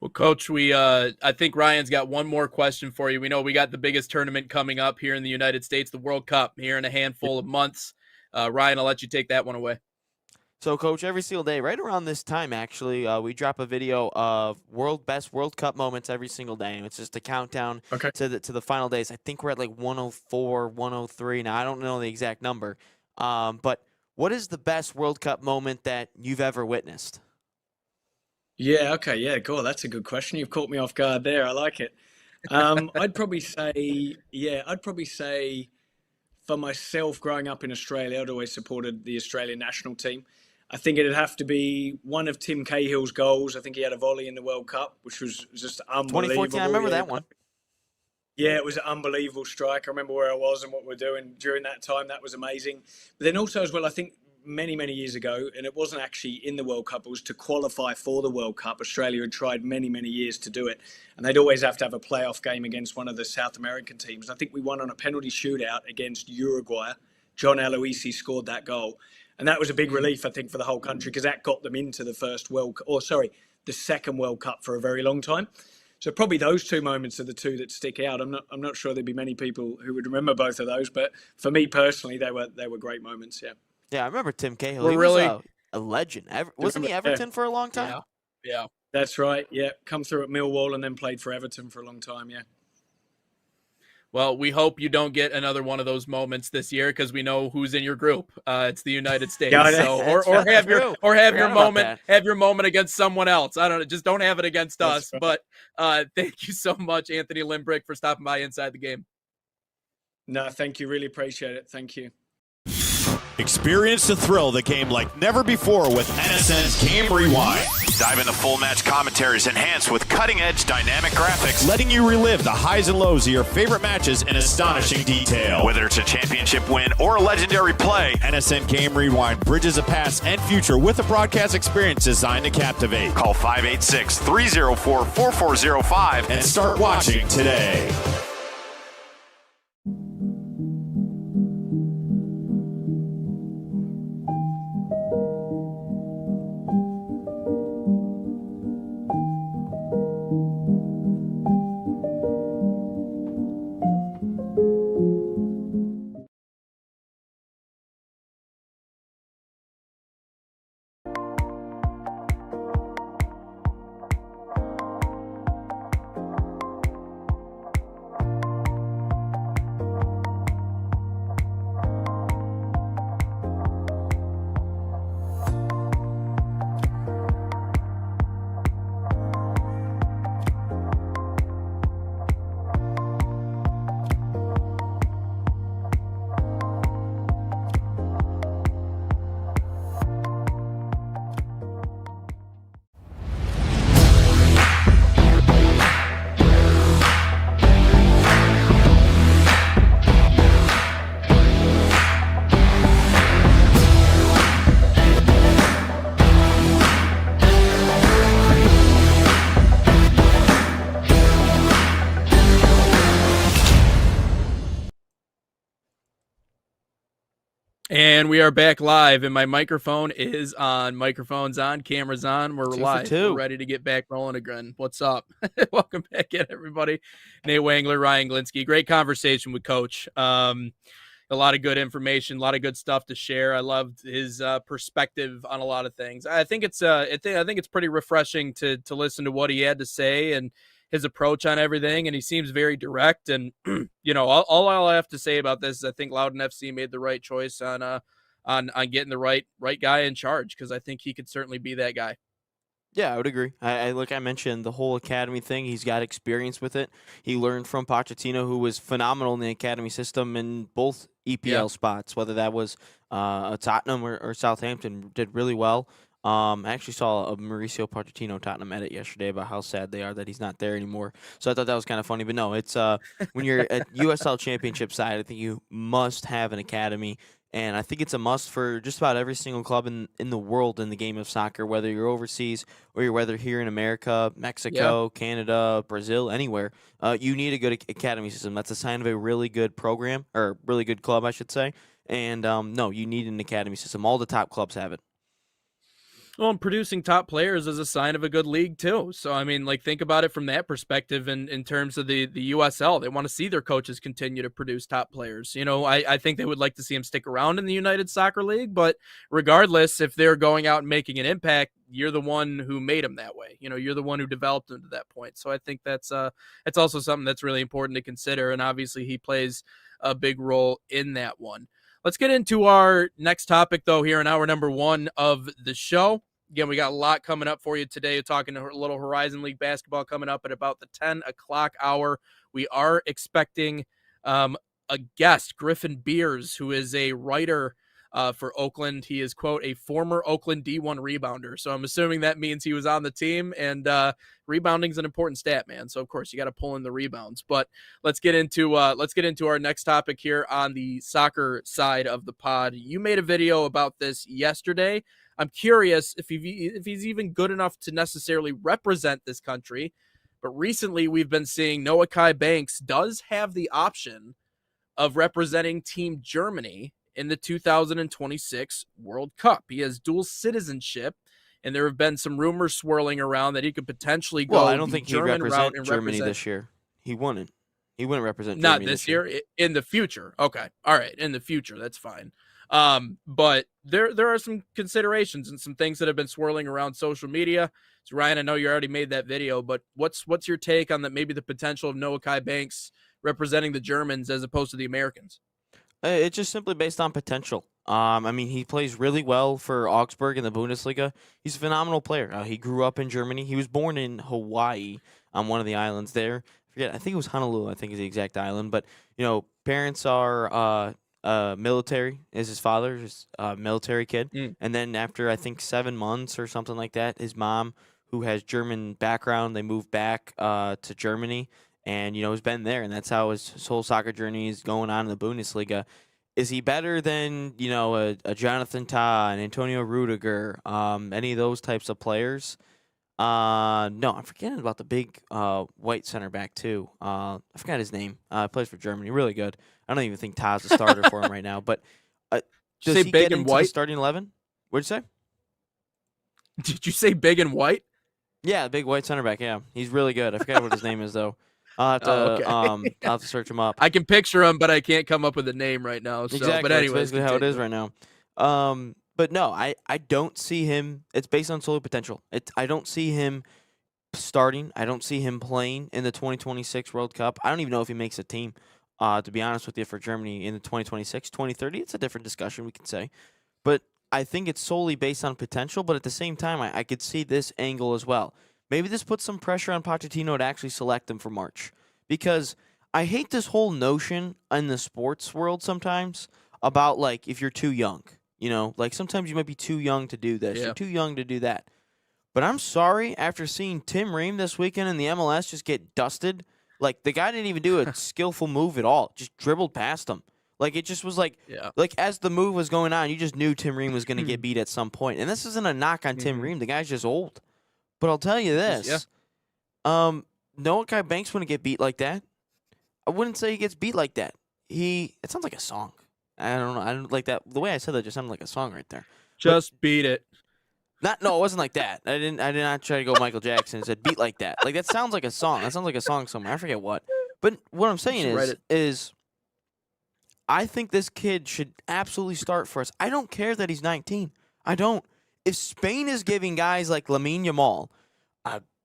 Well, Coach, I think Ryan's got one more question for you. We know we got the biggest tournament coming up here in the United States, the World Cup, here in a handful of months. Ryan, I'll let you take that one away. So, Coach, every single day, right around this time, actually, we drop a video of best World Cup moments every single day. And it's just a countdown to the final days. I think we're at like 104, 103. Now, I don't know the exact number. But what is the best World Cup moment that you've ever witnessed? Yeah, okay, yeah, cool. That's a good question. You've caught me off guard there. I like it. I'd probably say for myself, growing up in Australia, I'd always supported the Australian national team. I think it'd have to be one of Tim Cahill's goals. I think he had a volley in the World Cup, which was just unbelievable. 2014, I remember that one. Yeah, it was an unbelievable strike. I remember where I was and what we're doing during that time. That was amazing. But then also as well, I think many years ago, and it wasn't actually in the World Cup, it was to qualify for the World Cup. Australia had tried many years to do it, and they'd always have to have a playoff game against one of the South American teams. I think we won on a penalty shootout against Uruguay. John Aloisi scored that goal, and that was a big relief, I think, for the whole country because that got them into the second World Cup for a very long time. So probably those two moments are the two that stick out. I'm not sure there'd be many people who would remember both of those, but for me personally, they were great moments. Yeah. Yeah, I remember Tim Cahill. He was a legend. Wasn't he Everton for a long time? Yeah. That's right. Yeah, come through at Millwall and then played for Everton for a long time. Yeah. Well, we hope you don't get another one of those moments this year because we know who's in your group. It's the United States. Yeah, so, have your moment against someone else. I don't know. Just don't have it against us. Right. But thank you so much, Anthony Limbrick, for stopping by Inside the Game. No, thank you. Really appreciate it. Thank you. Experience the thrill of the game like never before with NSN's Game Rewind. Dive into full match commentaries enhanced with cutting-edge dynamic graphics, letting you relive the highs and lows of your favorite matches in astonishing detail. Whether it's a championship win or a legendary play, NSN Game Rewind bridges the past and future with a broadcast experience designed to captivate. Call 586-304-4405 and start watching today. And we are back live, and my microphone is on. Microphone's on, camera's on. We're 2 for live. 2. We're ready to get back rolling again. What's up? Welcome back in, everybody. Nate Wangler, Ryan Glinsky. Great conversation with Coach. A lot of good information, a lot of good stuff to share. I loved his perspective on a lot of things. I think it's pretty refreshing to listen to what he had to say and his approach on everything. And he seems very direct. And all I'll have to say about this is I think Loudoun FC made the right choice on getting the right guy in charge, because I think he could certainly be that guy. Yeah, I would agree. Like I mentioned, the whole academy thing, he's got experience with it. He learned from Pochettino, who was phenomenal in the academy system in both EPL spots, whether that was Tottenham or Southampton, did really well. I actually saw a Mauricio Pochettino Tottenham edit yesterday about how sad they are that he's not there anymore. So I thought that was kind of funny. But no, it's when you're at USL Championship side, I think you must have an academy. And I think it's a must for just about every single club in the world in the game of soccer, whether you're overseas or you're whether here in America, Mexico, Canada, Brazil, anywhere. You need a good academy system. That's a sign of a really good program, or really good club, I should say. And no, you need an academy system. All the top clubs have it. Well, and producing top players is a sign of a good league too. So, I mean, think about it from that perspective. And in terms of the USL, they want to see their coaches continue to produce top players. I think they would like to see them stick around in the United Soccer League. But regardless, if they're going out and making an impact, you're the one who made them that way. You're the one who developed them to that point. So I think that's also something that's really important to consider. And obviously, he plays a big role in that one. Let's get into our next topic, though, here in hour number 1 of the show. Again, we got a lot coming up for you today. We're talking a little Horizon League basketball coming up at about the 10 o'clock hour. We are expecting a guest, Griffin Beers, who is a writer for Oakland. He is, quote, a former Oakland D1 rebounder. So I'm assuming that means he was on the team, and rebounding is an important stat, man. So, of course, you got to pull in the rebounds. But let's get into our next topic here on the soccer side of the pod. You made a video about this yesterday. I'm curious if he's even good enough to necessarily represent this country. But recently we've been seeing Noah Kai Banks does have the option of representing Team Germany in the 2026 World Cup. He has dual citizenship, and there have been some rumors swirling around that he could potentially go. Well, I don't think he'd German represent route Germany this year. He wouldn't. He wouldn't represent Not Germany this year. In the future. Okay. All right. In the future. That's fine. But there are some considerations and some things that have been swirling around social media. So Ryan, I know you already made that video, but what's your take on that? Maybe the potential of Noah Kai Banks representing the Germans as opposed to the Americans? It's just simply based on potential. I mean, he plays really well for Augsburg in the Bundesliga. He's a phenomenal player. He grew up in Germany. He was born in Hawaii on one of the islands there. I think it was Honolulu, I think is the exact island. But, parents are military, is his father, just a military kid. And then after, I think, 7 months or something like that, his mom, who has German background, they moved back to Germany. And, has been there. And that's how his whole soccer journey is going on in the Bundesliga. Is he better than, a Jonathan Tah, and Antonio Rudiger, any of those types of players? No, I'm forgetting about the big white center back, too. I forgot his name. Plays for Germany. Really good. I don't even think Tah's a starter for him right now. But does say he big get and into white? the starting 11? What'd you say? Did you say big and white? Yeah, big white center back. Yeah, he's really good. I forget what his name is, though. I'll have to, okay. I'll have to search him up. I can picture him, but I can't come up with a name right now. So, Exactly. But anyways, That's basically how it is right now. But no, I don't see him. It's based on solely potential. I don't see him starting. I don't see him playing in the 2026 World Cup. I don't even know if he makes a team, to be honest with you, for Germany in the 2026, 2030. It's a different discussion, we could say. But I think it's solely based on potential. But at the same time, I could see this angle as well. Maybe this puts some pressure on Pochettino to actually select him for March. Because I hate this whole notion in the sports world sometimes about, if you're too young. Sometimes you might be too young to do this. Yeah. You're too young to do that. But I'm sorry, after seeing Tim Ream this weekend in the MLS just get dusted, the guy didn't even do a skillful move at all. Just dribbled past him. It just was as the move was going on, you just knew Tim Ream was going to get beat at some point. And this isn't a knock on Tim Ream. The guy's just old. But I'll tell you this. Noah Kai Banks wouldn't get beat like that. I wouldn't say he gets beat like that. It sounds like a song. I don't know. I don't like that. The way I said that just sounded like a song right there. Just beat it. No, it wasn't like that. I did not try to go Michael Jackson and said beat like that. Like that sounds like a song. That sounds like a song somewhere. I forget what. But what I'm saying is I think this kid should absolutely start for us. I don't care that he's 19. I don't. If Spain is giving guys like Lamine Yamal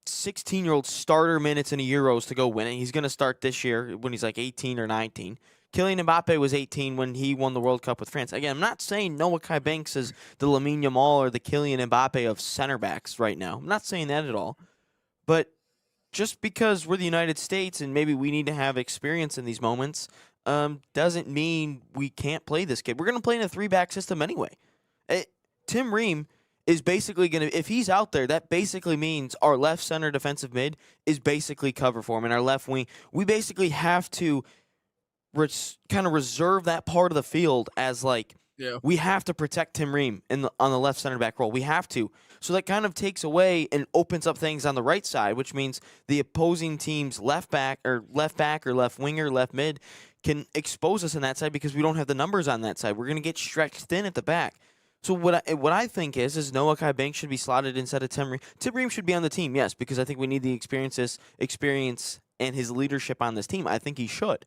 16-year-old starter minutes in the Euros to go win it, he's going to start this year when he's like 18 or 19. Kylian Mbappe was 18 when he won the World Cup with France. Again, I'm not saying Noah Kai Banks is the Lamine Yamal or the Kylian Mbappe of center backs right now. I'm not saying that at all. But just because we're the United States and maybe we need to have experience in these moments doesn't mean we can't play this kid. We're going to play in a 3-back system anyway. Tim Ream is basically going to, if he's out there, that basically means our left center defensive mid is basically cover for him. And our left wing, we basically have to kind of reserve that part of the field as we have to protect Tim Ream on the left center back role. We have to. So that kind of takes away and opens up things on the right side, which means the opposing team's left back or left winger, left mid can expose us on that side because we don't have the numbers on that side. We're going to get stretched thin at the back. So what I think is Noah Kai Banks should be slotted instead of Tim Ream. Tim Ream should be on the team, yes, because I think we need the experience and his leadership on this team. I think he should.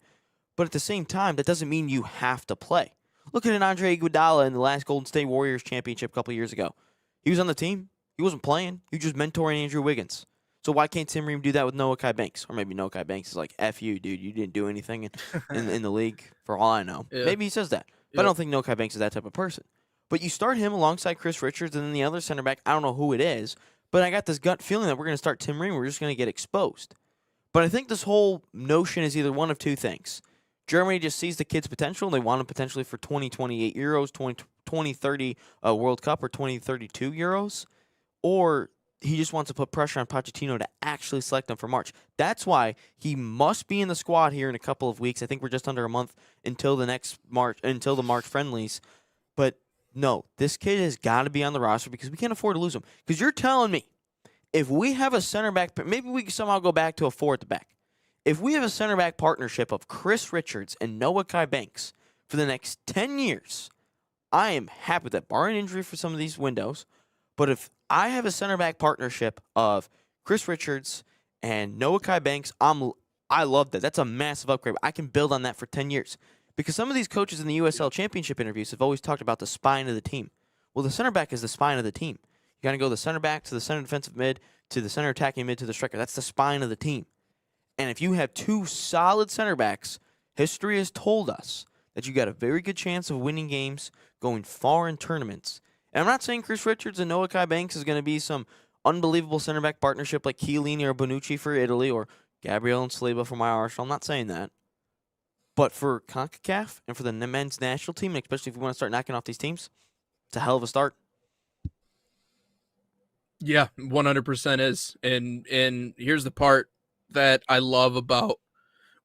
But at the same time, that doesn't mean you have to play. Look at an Andre Iguodala in the last Golden State Warriors championship a couple years ago. He was on the team. He wasn't playing. He was just mentoring Andrew Wiggins. So why can't Tim Ream do that with Noah Kai Banks? Or maybe Noah Kai Banks is like, F you, dude. You didn't do anything in the league for all I know. Yeah. Maybe he says that. But I don't think Noah Kai Banks is that type of person. But you start him alongside Chris Richards and then the other center back, I don't know who it is, but I got this gut feeling that we're going to start Tim Ream. We're just going to get exposed. But I think this whole notion is either one of two things. Germany just sees the kid's potential, and they want him potentially for 2028 Euros, 2030 World Cup, or 2032 Euros. Or he just wants to put pressure on Pochettino to actually select him for March. That's why he must be in the squad here in a couple of weeks. I think we're just under a month until the March friendlies. But no, this kid has got to be on the roster because we can't afford to lose him. Because you're telling me, if we have a center back, maybe we can somehow go back to a 4 at the back. If we have a center back partnership of Chris Richards and Noah Kai Banks for the next 10 years, I am happy with that, barring injury for some of these windows. But if I have a center back partnership of Chris Richards and Noah Kai Banks, I love that. That's a massive upgrade. I can build on that for 10 years. Because some of these coaches in the USL Championship interviews have always talked about the spine of the team. Well, the center back is the spine of the team. You got to go the center back to the center defensive mid to the center attacking mid to the striker. That's the spine of the team. And if you have two solid center backs, history has told us that you got a very good chance of winning games, going far in tournaments. And I'm not saying Chris Richards and Noah Kai Banks is going to be some unbelievable center back partnership like Chiellini or Bonucci for Italy or Gabriel and Saliba for my Arsenal. I'm not saying that. But for CONCACAF and for the men's national team, especially if we want to start knocking off these teams, it's a hell of a start. Yeah, 100% is. And here's the part that I love about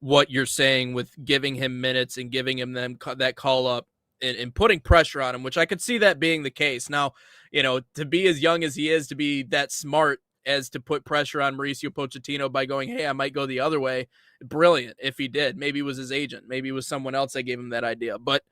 what you're saying with giving him minutes and giving him that call up and putting pressure on him, which I could see that being the case. Now, to be as young as he is, to be that smart as to put pressure on Mauricio Pochettino by going, hey, I might go the other way. Brilliant if he did. Maybe it was his agent. Maybe it was someone else that gave him that idea. But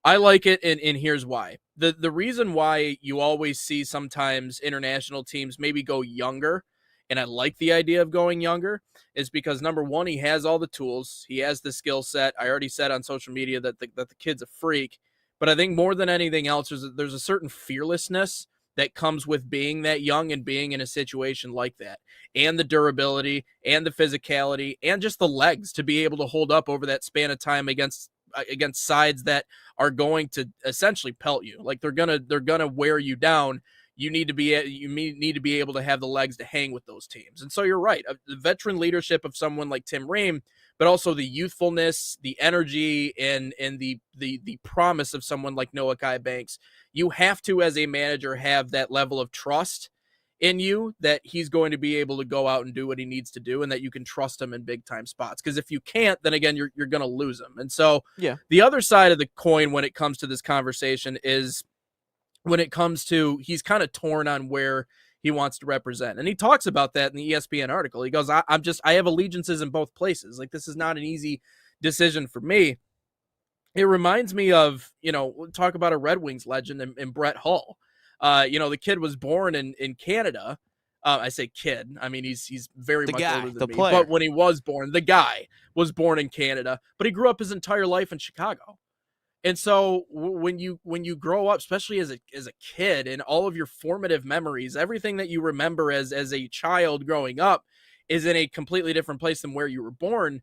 I like it, and here's why. The reason why you always see sometimes international teams maybe go younger, and I like the idea of going younger, is because, number one, he has all the tools. He has the skill set. I already said on social media that the kid's a freak. But I think more than anything else, there's a certain fearlessness that comes with being that young and being in a situation like that, and the durability and the physicality and just the legs to be able to hold up over that span of time against sides that are going to essentially pelt you. Like they're gonna wear you down. You need to be able to have the legs to hang with those teams. And so you're right. The veteran leadership of someone like Tim Ream, but also the youthfulness, the energy, and the promise of someone like Noah Kai Banks. You have to, as a manager, have that level of trust in you that he's going to be able to go out and do what he needs to do, and that you can trust him in big time spots. Because if you can't, then again, you're going to lose him. And so the other side of the coin when it comes to this conversation is when it comes to he's kind of torn on where he wants to represent. And he talks about that in the ESPN article. He goes, I have allegiances in both places. Like, this is not an easy decision for me. It reminds me of, talk about a Red Wings legend in Brett Hull. The kid was born in Canada. I say kid. I mean, he's very The much guy, older than the me. player. But when he was born, the guy was born in Canada, but he grew up his entire life in Chicago. And so when you grow up, especially as a kid, and all of your formative memories, everything that you remember as a child growing up is in a completely different place than where you were born.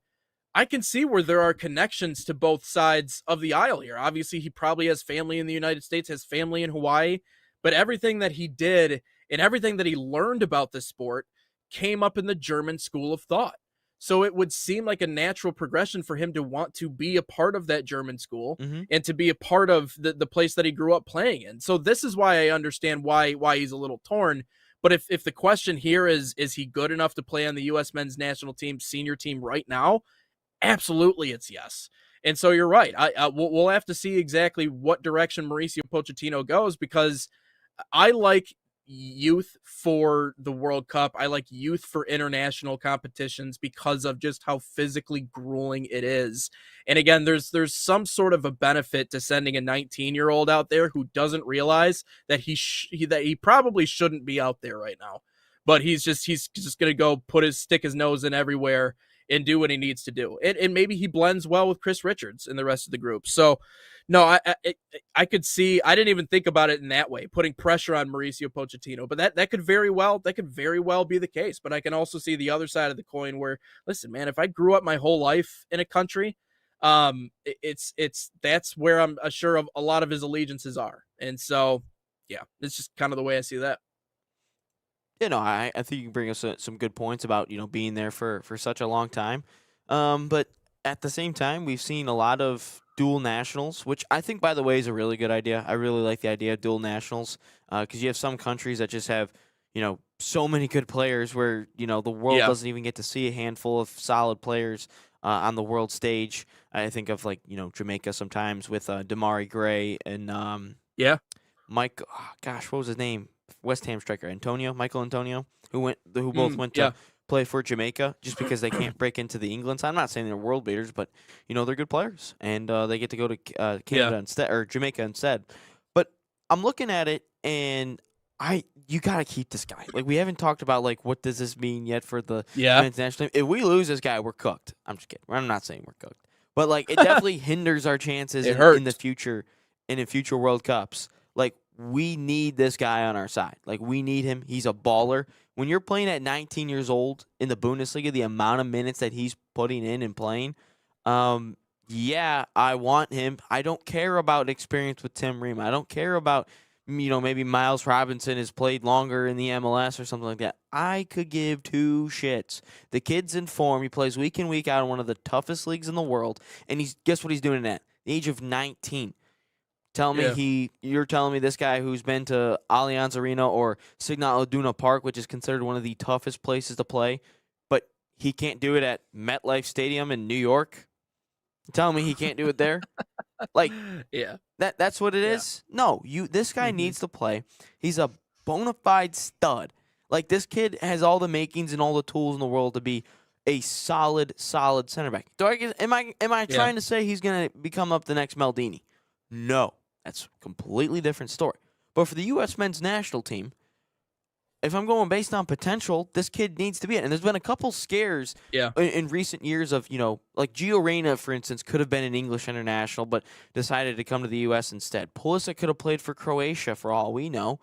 I can see where there are connections to both sides of the aisle here. Obviously, he probably has family in the United States, has family in Hawaii, but everything that he did and everything that he learned about the sport came up in the German school of thought. So it would seem like a natural progression for him to want to be a part of that German school and to be a part of the place that he grew up playing in. So this is why I understand why he's a little torn. But if the question here is he good enough to play on the U.S. men's national team senior team right now? Absolutely, it's yes. And so you're right. We'll have to see exactly what direction Mauricio Pochettino goes, because I like youth for the World Cup. I like youth for international competitions because of just how physically grueling it is. And again, there's some sort of a benefit to sending a 19-year-old out there who doesn't realize that he probably shouldn't be out there right now. But he's just going to go stick his nose in everywhere and do what he needs to do. And maybe he blends well with Chris Richards and the rest of the group. So, no, I could see. I didn't even think about it in that way, putting pressure on Mauricio Pochettino. But that could very well be the case. But I can also see the other side of the coin where, listen, man, if I grew up my whole life in a country, that's where I'm sure of a lot of his allegiances are. And so, yeah, it's just kind of the way I see that. I think you bring us some good points about, being there for such a long time. But at the same time, we've seen a lot of dual nationals, which I think, by the way, is a really good idea. I really like the idea of dual nationals because you have some countries that just have, so many good players where, the world doesn't even get to see a handful of solid players on the world stage. I think of, Jamaica sometimes with Damari Gray and Mike, what was his name? West Ham striker Michael Antonio, who both went to play for Jamaica just because they can't break into the England side. I'm not saying they're world beaters, but they're good players, and they get to go to Canada instead, or Jamaica instead. But I'm looking at it, and you gotta keep this guy. Like, we haven't talked about what does this mean yet for the men's national team. If we lose this guy, we're cooked. I'm just kidding. I'm not saying we're cooked, but it definitely hinders our chances in the future World Cups. We need this guy on our side. We need him. He's a baller. When you're playing at 19 years old in the Bundesliga, the amount of minutes that he's putting in and playing, I want him. I don't care about experience with Tim Ream. I don't care about, maybe Miles Robinson has played longer in the MLS or something like that. I could give two shits. The kid's in form. He plays week in, week out in one of the toughest leagues in the world. And guess what he's doing at the age of 19? You're telling me this guy who's been to Allianz Arena or Signal Iduna Park, which is considered one of the toughest places to play, but he can't do it at MetLife Stadium in New York? You're telling me he can't do it there? That's what it is? No, this guy needs to play. He's a bona fide stud. This kid has all the makings and all the tools in the world to be a solid center back. Am I trying to say he's going to become up the next Maldini? No. That's a completely different story. But for the U.S. men's national team, if I'm going based on potential, this kid needs to be it. And there's been a couple scares in recent years of, Gio Reyna, for instance, could have been an English international, but decided to come to the U.S. instead. Pulisic could have played for Croatia for all we know.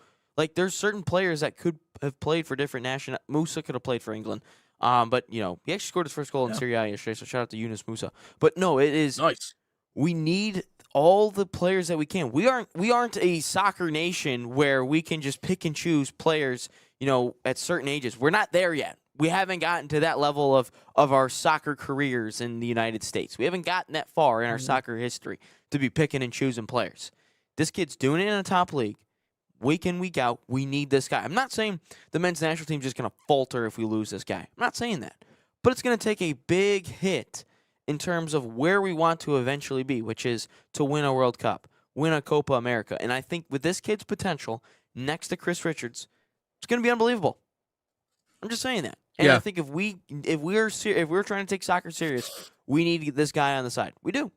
There's certain players that could have played for different national. Musa could have played for England. But, he actually scored his first goal in Serie A yesterday, so shout out to Yunus Musa. But no, it is nice. We need all the players that we can. We aren't a soccer nation where we can just pick and choose players, at certain ages. We're not there yet. We haven't gotten to that level of our soccer careers in the United States. We haven't gotten that far in our soccer history to be picking and choosing players. This kid's doing it in a top league. Week in, week out, we need this guy. I'm not saying the men's national team's just going to falter if we lose this guy. I'm not saying that. But it's going to take a big hit in terms of where we want to eventually be, which is to win a World Cup, win a Copa America. And I think with this kid's potential, next to Chris Richards, it's going to be unbelievable. I'm just saying that. And I think if we're trying to take soccer serious, we need to get this guy on the side. We do.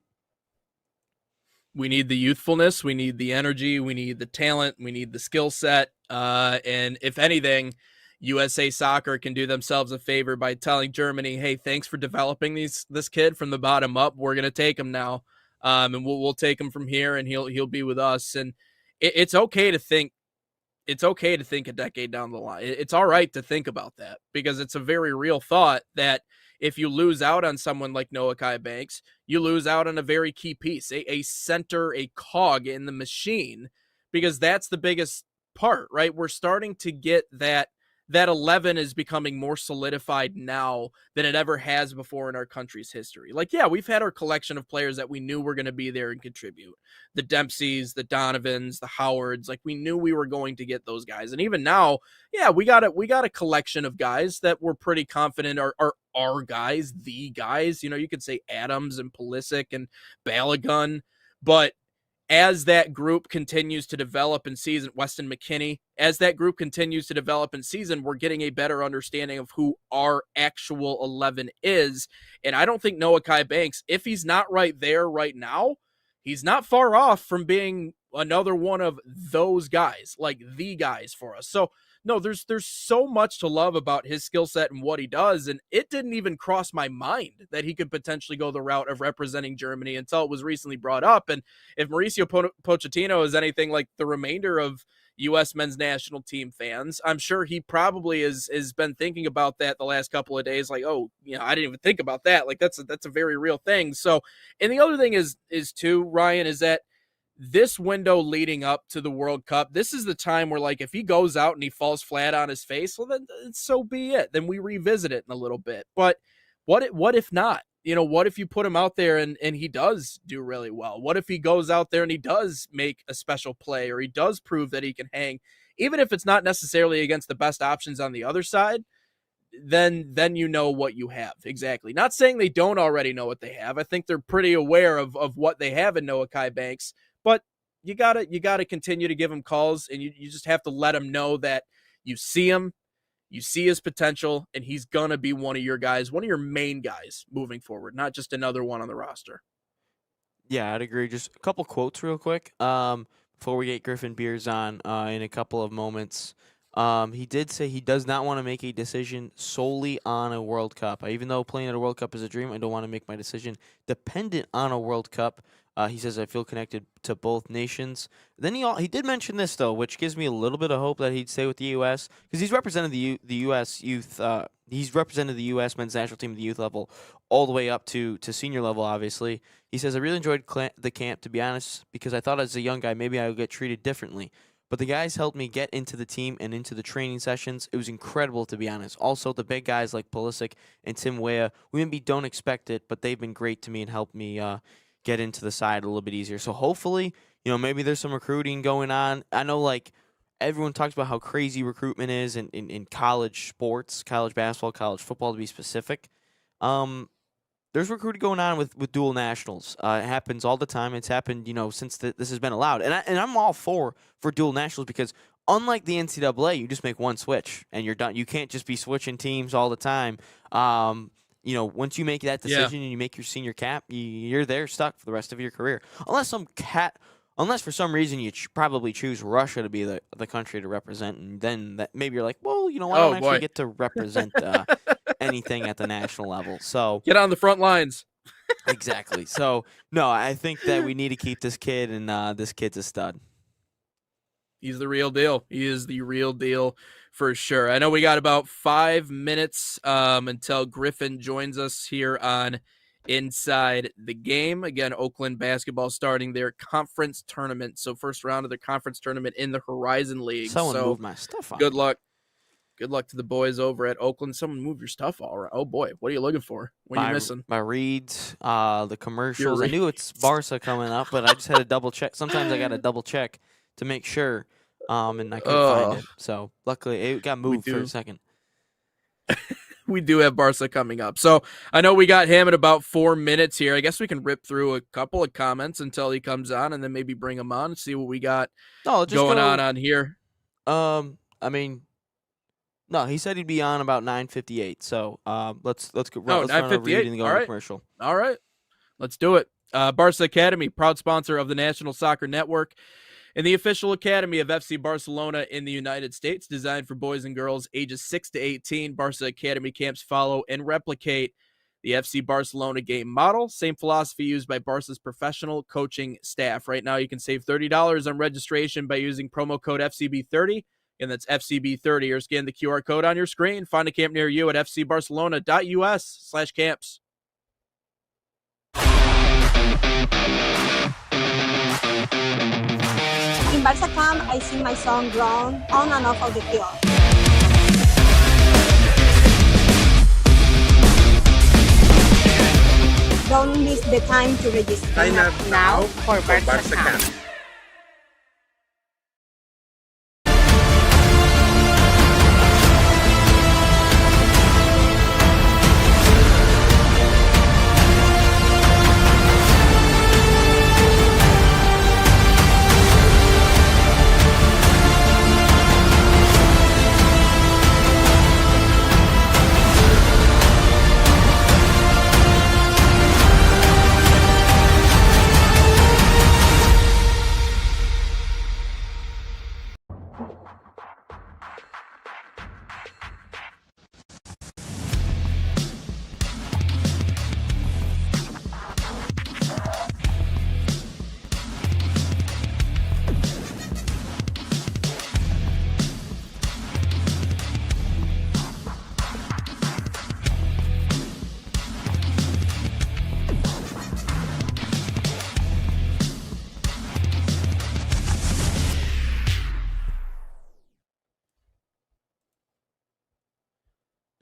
We need the youthfulness, we need the energy, we need the talent, we need the skill set. And if anything, USA Soccer can do themselves a favor by telling Germany, "Hey, thanks for developing this kid from the bottom up. We're gonna take him now, and we'll take him from here, and he'll be with us." And it's okay to think. It's okay to think a decade down the line. It's all right to think about that because it's a very real thought that if you lose out on someone like Noah Kai Banks, you lose out on a very key piece, a center, a cog in the machine, because that's the biggest part, right? We're starting to get that 11 is becoming more solidified now than it ever has before in our country's history. Like, yeah, we've had our collection of players that we knew were going to be there and contribute. The Dempseys, the Donovans, the Howards, like we knew we were going to get those guys. And even now, yeah, we got a collection of guys that we're pretty confident are our guys, the guys. You know, you could say Adams and Pulisic and Balogun, but as that group continues to develop in season, Weston McKennie, as that group continues to develop in season, we're getting a better understanding of who our actual 11 is. And I don't think Noah Kai Banks, if he's not right there right now, he's not far off from being another one of those guys, like the guys for us. So no, there's so much to love about his skill set and what he does. And it didn't even cross my mind that he could potentially go the route of representing Germany until it was recently brought up. And if Mauricio Pochettino is anything like the remainder of U.S. men's national team fans, I'm sure he probably has been thinking about that the last couple of days. Like, oh, you know, I didn't even think about that. Like that's a very real thing. So, and the other thing is too, Ryan, is that this window leading up to the World Cup, this is the time where, like, if he goes out and he falls flat on his face, well, then so be it. Then we revisit it in a little bit. But what if not? You know, what if you put him out there and he does do really well? What if he goes out there and he does make a special play, or he does prove that he can hang, even if it's not necessarily against the best options on the other side? Then you know what you have. Exactly. Not saying they don't already know what they have. I think they're pretty aware of what they have in Noah Kai Banks, but you gotta continue to give him calls, and you just have to let him know that you see him, you see his potential, and he's gonna be one of your guys, one of your main guys moving forward, not just another one on the roster. Yeah, I'd agree. Just a couple quotes real quick. Before we get Griffin Beers on in a couple of moments. He did say he does not want to make a decision solely on a World Cup. Even though playing at a World Cup is a dream, I don't want to make my decision dependent on a World Cup. He says, I feel connected to both nations. Then he did mention this, though, which gives me a little bit of hope that he'd stay with the U.S. because he's represented the U.S. youth. He's represented the U.S. men's national team at the youth level all the way up to senior level, obviously. He says, I really enjoyed the camp, to be honest, because I thought as a young guy maybe I would get treated differently. But the guys helped me get into the team and into the training sessions. It was incredible, to be honest. Also, the big guys like Pulisic and Tim Weah, we maybe don't expect it, but they've been great to me and helped me get into the side a little bit easier. So hopefully, maybe there's some recruiting going on. I know, like, everyone talks about how crazy recruitment is in college sports, college basketball, college football, to be specific. There's recruiting going on with dual nationals. It happens all the time. It's happened, since this has been allowed. And I'm all for dual nationals because unlike the NCAA, you just make one switch and you're done. You can't just be switching teams all the time. Once you make that decision and you make your senior cap, you're there stuck for the rest of your career. Unless for some reason you probably choose Russia to be the country to represent, and then maybe you're like, well, I don't actually get to represent anything at the national level. So get on the front lines. Exactly. So no, I think that we need to keep this kid, and this kid's a stud. He's the real deal. He is the real deal for sure. I know we got about 5 minutes until Griffin joins us here on Inside the Game. Again, Oakland basketball starting their conference tournament. So first round of their conference tournament in the Horizon League. Someone moved my stuff on. Good luck. Good luck to the boys over at Oakland. Someone move your stuff all right. Oh, boy. What are you looking for? What are you missing? My reads, the commercials. I knew it's Barca coming up, but I just had to double check. Sometimes I got to double check to make sure, and I couldn't find it. So luckily it got moved for a second. We do have Barca coming up. So I know we got him in about 4 minutes here. I guess we can rip through a couple of comments until he comes on and then maybe bring him on and see what we got going on here. No, he said he'd be on about 9:58. So let's go. Oh, 9:58. All right. Commercial. All right, let's do it. Barca Academy, proud sponsor of the National Soccer Network and the official academy of FC Barcelona in the United States, designed for boys and girls ages 6 to 18. Barca Academy camps follow and replicate the FC Barcelona game model. Same philosophy used by Barca's professional coaching staff. Right now, you can save $30 on registration by using promo code FCB30, and that's FCB30, or scan the QR code on your screen. Find a camp near you at fcbarcelona.us/camps. In Barca camp, I sing my song "Grown" on and off of the field. Don't miss the time to register. Sign up now for Barca camp.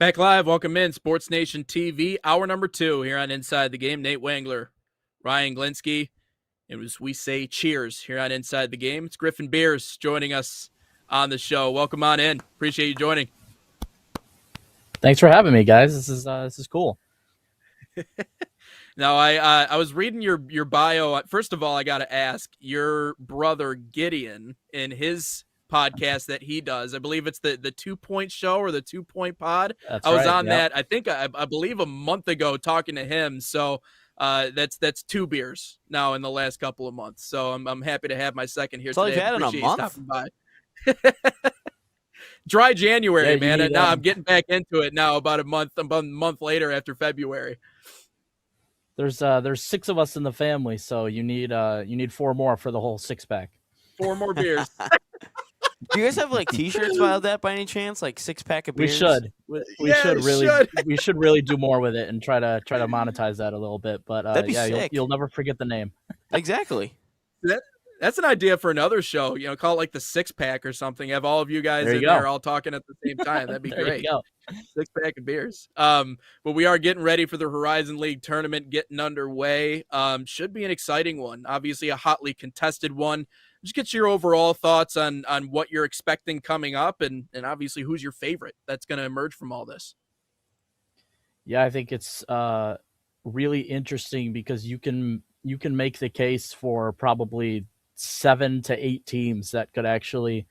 Back live, welcome in Sports Nation TV, hour number 2 here on Inside the Game. Nate Wangler, Ryan Glinsky, and as we say, cheers here on Inside the Game. It's Griffin Beers joining us on the show. Welcome on in. Appreciate you joining. Thanks for having me, guys. This is cool. Now, I was reading your bio. First of all, I got to ask, your brother Gideon in his podcast that he does, I believe it's the 2 Point Show or the 2 Point Pod. That's I was right, on yep. that, I think, I believe a month ago talking to him. So that's 2 beers now in the last couple of months. So I'm happy to have my second here That's all today. you've had in a Appreciate you month? stopping by. Dry January, Yeah, man. you And now I'm getting back into it now about a month later after February. There's 6 of us in the family, so you need 4 more for the whole 6-pack. 4 more beers. Do you guys have like T-shirts about that by any chance? Like 6-pack of We beers? should. Yeah, We should really do more with it and try to monetize that a little bit. But That'd be yeah, sick. you'll never forget the name. Exactly. That's an idea for another show. Call it like the 6-pack or something. Have all of you guys There you in go. there all talking at the same time. That'd be There great. you go. 6-pack of beers. But we are getting ready for the Horizon League tournament getting underway. Should be an exciting one. Obviously a hotly contested one. Just get your overall thoughts on what you're expecting coming up, and obviously who's your favorite that's going to emerge from all this. Yeah, I think it's really interesting because you can make the case for probably 7 to 8 teams that could actually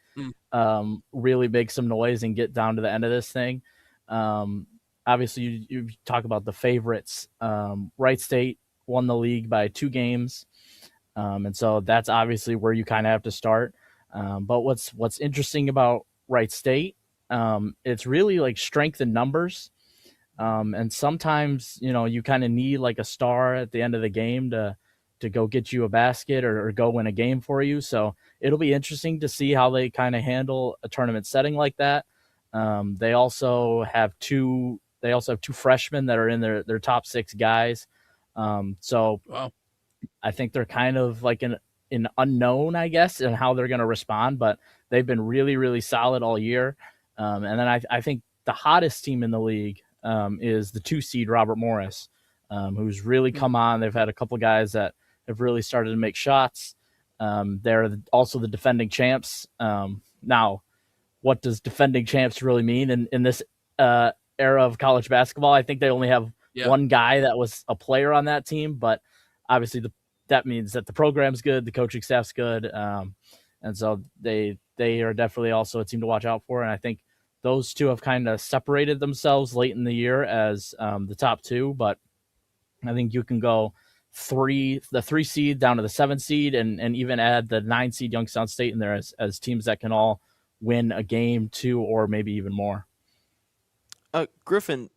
really make some noise and get down to the end of this thing. Obviously, you talk about the favorites. Wright State won the league by 2 games. And so that's obviously where you kind of have to start. But what's interesting about Wright State, it's really like strength in numbers. And sometimes, you kind of need like a star at the end of the game to go get you a basket or go win a game for you. So it'll be interesting to see how they kind of handle a tournament setting like that. They also have 2 freshmen that are in their top 6 guys. So Wow. I think they're kind of like an unknown, I guess, in how they're going to respond, but they've been really, really solid all year. And then I think the hottest team in the league is the 2 seed Robert Morris, who's really come on. They've had a couple guys that have really started to make shots. They're also the defending champs. Now, what does defending champs really mean in this era of college basketball? I think they only have one guy that was a player on that team, but obviously that means that the program's good, the coaching staff's good. And so they are definitely also a team to watch out for. And I think those 2 have kind of separated themselves late in the year as the top 2, but I think you can go the 3 seed down to the 7 seed, and even add the 9 seed Youngstown State in there as teams that can all win a game, 2, or maybe even more. Griffin,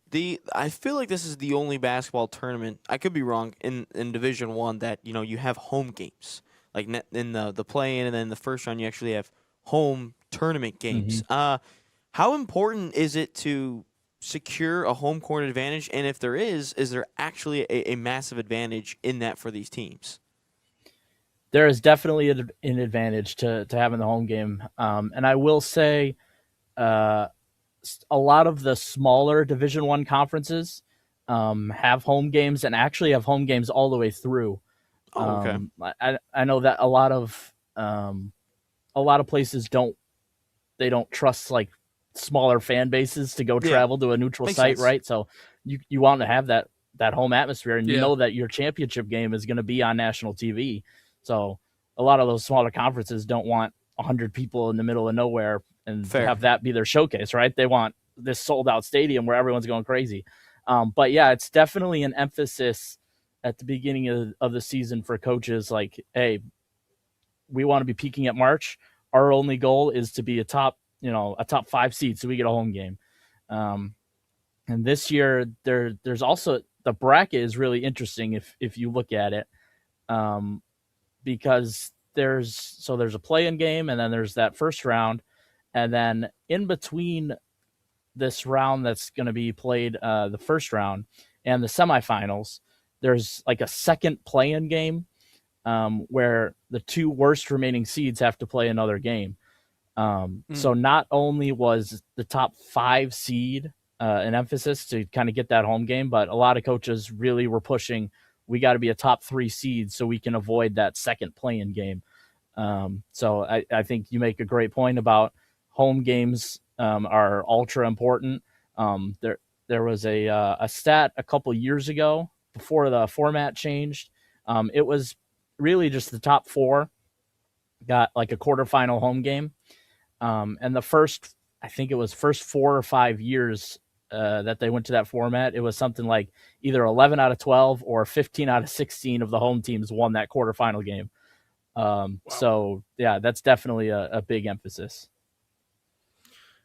I feel like this is the only basketball tournament, I could be wrong, in Division I that you have home games. Like in the play-in and then the first round, you actually have home tournament games. How important is it to secure a home court advantage? And if there is there actually a massive advantage in that for these teams? There is definitely an advantage to having the home game. And I will say a lot of the smaller Division I conferences have home games and actually have home games all the way through. Okay. I know that a lot of places don't trust like smaller fan bases to go travel to a neutral Makes site, sense. right? So you want to have that home atmosphere, and you know that your championship game is going to be on national TV. So a lot of those smaller conferences don't want 100 people in the middle of nowhere and have that be their showcase, right? They want this sold out stadium where everyone's going crazy. But yeah, it's definitely an emphasis at the beginning of the season for coaches. Like, hey, we want to be peaking at March. Our only goal is to be a top 5 seed, so we get a home game. And this year, there's also the bracket is really interesting if you look at it, because there's a play-in game, and then there's that first round, and then in between this round that's going to be played, the first round and the semifinals, there's like a second play-in game where the 2 worst remaining seeds have to play another game. So not only was the top 5 seed an emphasis to kind of get that home game, but a lot of coaches really were pushing, we got to be a top 3 seed so we can avoid that second play-in game. So I think you make a great point about home games are ultra important. There was a stat a couple years ago before the format changed. It was really just the top 4 got like a quarterfinal home game. And the first 4 or 5 years that they went to that format, it was something like either 11 out of 12 or 15 out of 16 of the home teams won that quarterfinal game. Wow. So yeah, that's definitely a big emphasis.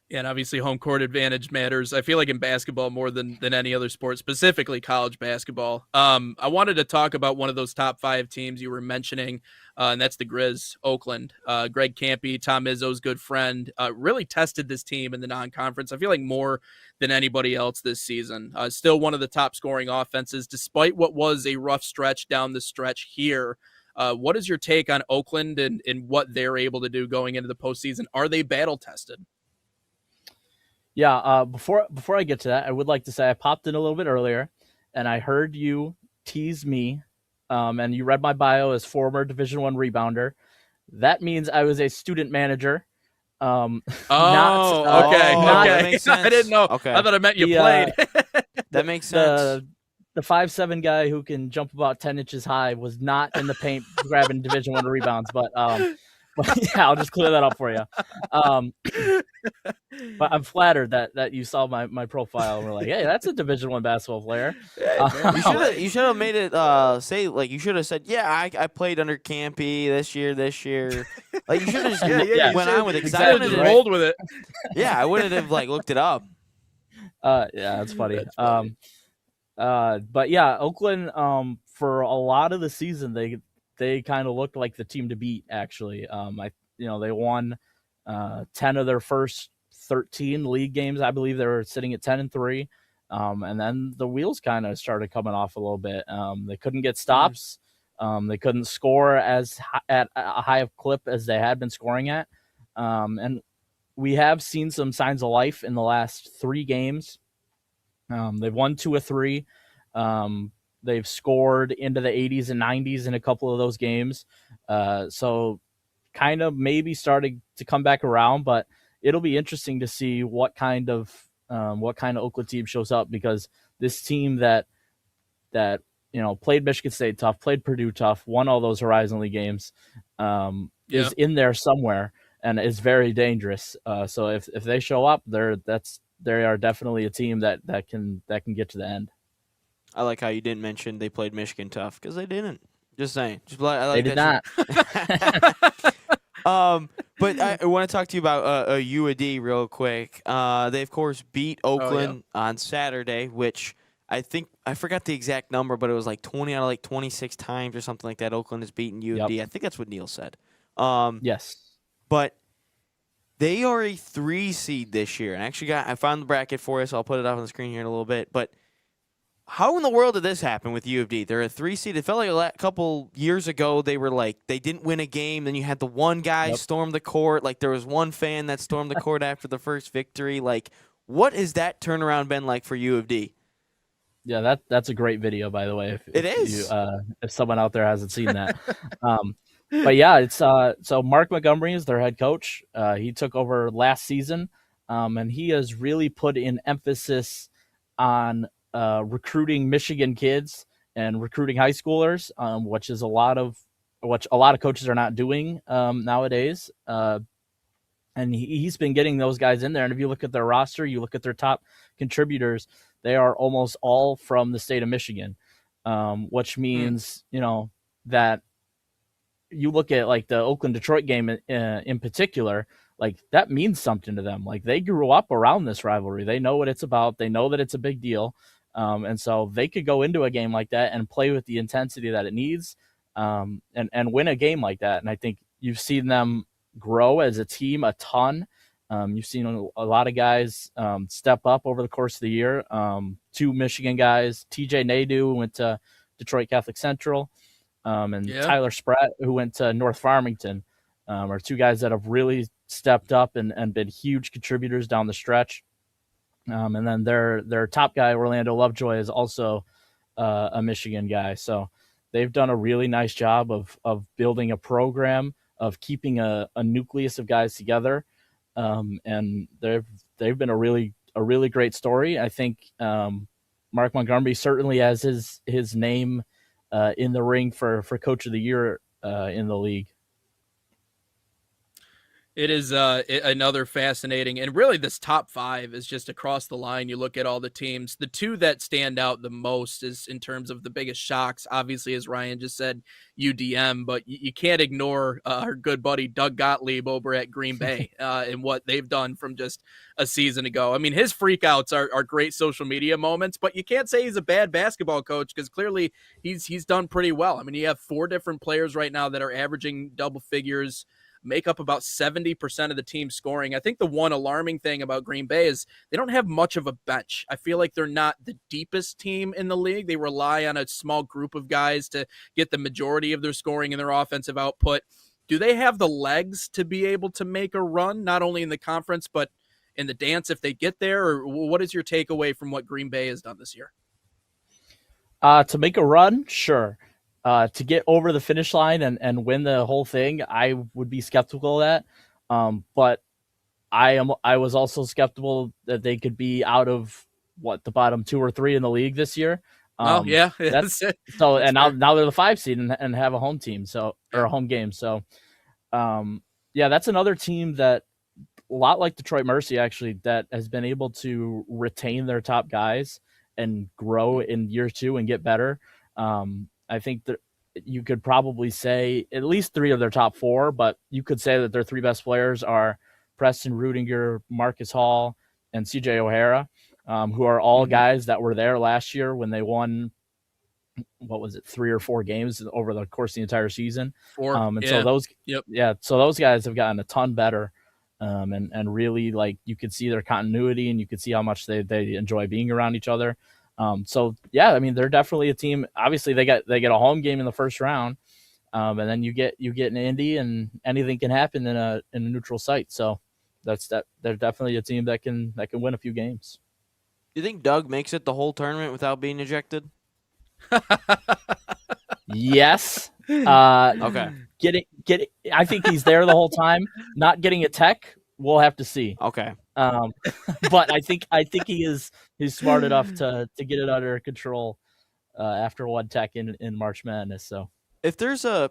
Yeah, and obviously home court advantage matters. I feel like in basketball more than any other sport, specifically college basketball. I wanted to talk about one of those top 5 teams you were mentioning, and that's the Grizz, Oakland. Greg Campy, Tom Izzo's good friend, really tested this team in the non-conference. I feel like more than anybody else this season. Still one of the top scoring offenses, despite what was a rough stretch down the stretch here. What is your take on Oakland and what they're able to do going into the postseason? Are they battle tested? Yeah, before I get to that, I would like to say I popped in a little bit earlier, and I heard you tease me, and you read my bio as former Division I rebounder. That means I was a student manager. Okay. That makes sense. I didn't know. Okay. I thought it meant you played. That makes sense. The 5'7" guy who can jump about 10 inches high was not in the paint grabbing Division I rebounds, but yeah, I'll just clear that up for you. But I'm flattered that you saw my profile and were like, hey, that's a Division I basketball player. You should have made it say, like, you should have said, yeah, I played under Campy this year. Like, you should have just went on with it. Exactly. Just rolled with it. Yeah, I wouldn't have like looked it up. Yeah, that's funny. But yeah, Oakland, for a lot of the season, they kind of looked like the team to beat, actually. They won 10 of their first 13 league games. I believe they were sitting at 10-3. And then the wheels kind of started coming off a little bit. They couldn't get stops. They couldn't score at a high of clip as they had been scoring at. And we have seen some signs of life in the last 3 games. They've won 2 of 3. They've scored into the 80s and 90s in a couple of those games. So kind of maybe starting to come back around, but it'll be interesting to see what kind of Oakland team shows up, because this team that played Michigan State tough, played Purdue tough, won all those Horizon League games, is in there somewhere and is very dangerous. So if they show up, they are definitely a team that can get to the end. I like how you didn't mention they played Michigan tough because they didn't. Just saying. I like They did that not. But I want to talk to you about UAD real quick. They, of course, beat Oakland on Saturday, which I think I forgot the exact number, but it was like 20 out of like 26 times or something like that. Oakland has beaten UAD. Yep. I think that's what Neil said. Yes. But they are a 3 seed this year. And I found the bracket for you, so I'll put it up on the screen here in a little bit. But how in the world did this happen with U of D? They're a 3 seed. It felt like a couple years ago they were like they didn't win a game. Then you had the one guy storm the court. Like there was one fan that stormed the court after the first victory. Like what has that turnaround been like for U of D? Yeah, that's a great video, by the way. If someone out there hasn't seen that. But yeah, it's so Mark Montgomery is their head coach. He took over last season, and he has really put in emphasis on recruiting Michigan kids and recruiting high schoolers, which is a lot of coaches are not doing nowadays. And he's been getting those guys in there. And if you look at their roster, you look at their top contributors, they are almost all from the state of Michigan, which means that you look at like the Oakland-Detroit game in particular, like that means something to them. Like they grew up around this rivalry. They know what it's about. They know that it's a big deal. And so they could go into a game like that and play with the intensity that it needs and win a game like that. And I think you've seen them grow as a team a ton. You've seen a lot of guys step up over the course of the year. 2 Michigan guys, TJ Nadeau went to Detroit Catholic Central, and Tyler Spratt, who went to North Farmington, are 2 guys that have really stepped up and been huge contributors down the stretch. And then their top guy, Orlando Lovejoy, is also a Michigan guy. So they've done a really nice job of building a program, of keeping a nucleus of guys together. And they've been a really great story. I think Mark Montgomery certainly has his name in the ring for Coach of the Year in the league. It is another fascinating, and really this top 5 is just across the line. You look at all the teams. The 2 that stand out the most is in terms of the biggest shocks, obviously, as Ryan just said, UDM, but you can't ignore our good buddy Doug Gottlieb over at Green Bay and what they've done from just a season ago. I mean, his freakouts are great social media moments, but you can't say he's a bad basketball coach because clearly he's done pretty well. I mean, you have 4 different players right now that are averaging double figures, make up about 70% of the team scoring. I think the one alarming thing about Green Bay is they don't have much of a bench. I feel like they're not the deepest team in the league. They rely on a small group of guys to get the majority of their scoring and their offensive output. Do they have the legs to be able to make a run, not only in the conference, but in the dance if they get there? Or what is your takeaway from what Green Bay has done this year? To make a run, sure. To get over the finish line and win the whole thing, I would be skeptical of that. But I was also skeptical that they could be out of the bottom 2 or 3 in the league this year. Yeah. That's now they're the 5 seed and have a home team, or a home game. So, that's another team that a lot like Detroit Mercy actually that has been able to retain their top guys and grow in year 2 and get better. I think that you could probably say at least 3 of their top 4, but you could say that their 3 best players are Preston Rudiger, Marcus Hall, and CJ O'Hara, who are all guys that were there last year when they won, 3 or 4 games over the course of the entire season. 4. So those guys have gotten a ton better. And really, like, you could see their continuity and you could see how much they enjoy being around each other. I mean, they're definitely a team. Obviously, they get a home game in the first round, and then you get an Indy, and anything can happen in a neutral site. So they're definitely a team that can win a few games. Do you think Doug makes it the whole tournament without being ejected? Yes. Okay. I think he's there the whole time. Not getting a tech, we'll have to see. Okay. But I think he's smart enough to get it under control after one tech in March Madness. So if there's a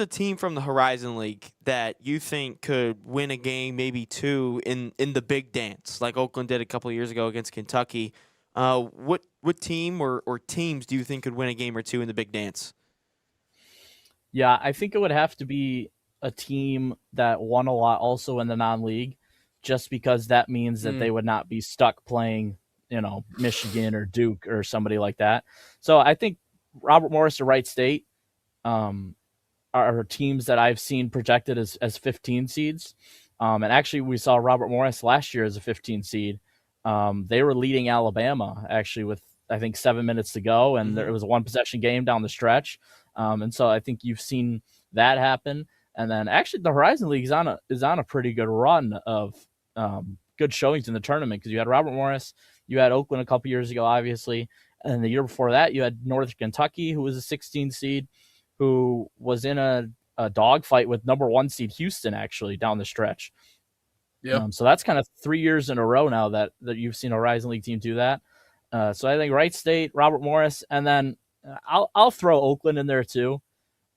team from the Horizon League that you think could win a game, maybe 2 in the big dance, like Oakland did a couple of years ago against Kentucky, What team or teams do you think could win a game or two in the Big Dance? Yeah, I think it would have to be a team that won a lot also in the non-league, just because that means that they would not be stuck playing, Michigan or Duke or somebody like that. So I think Robert Morris or Wright State are teams that I've seen projected as 15 seeds. And actually, we saw Robert Morris last year as a 15 seed. They were leading Alabama actually with, I think, 7 minutes to go, and it was a one possession game down the stretch. And so I think you've seen that happen. And then actually the Horizon League is on a pretty good run of good showings in the tournament, because you had Robert Morris, you had Oakland a couple years ago, obviously, and the year before that you had Northern Kentucky, who was a 16 seed, who was in a dogfight with number 1 seed Houston actually down the stretch. Yeah. So that's kind of 3 years in a row now that you've seen a Horizon League team do that. So I think Wright State, Robert Morris, and then I'll throw Oakland in there too,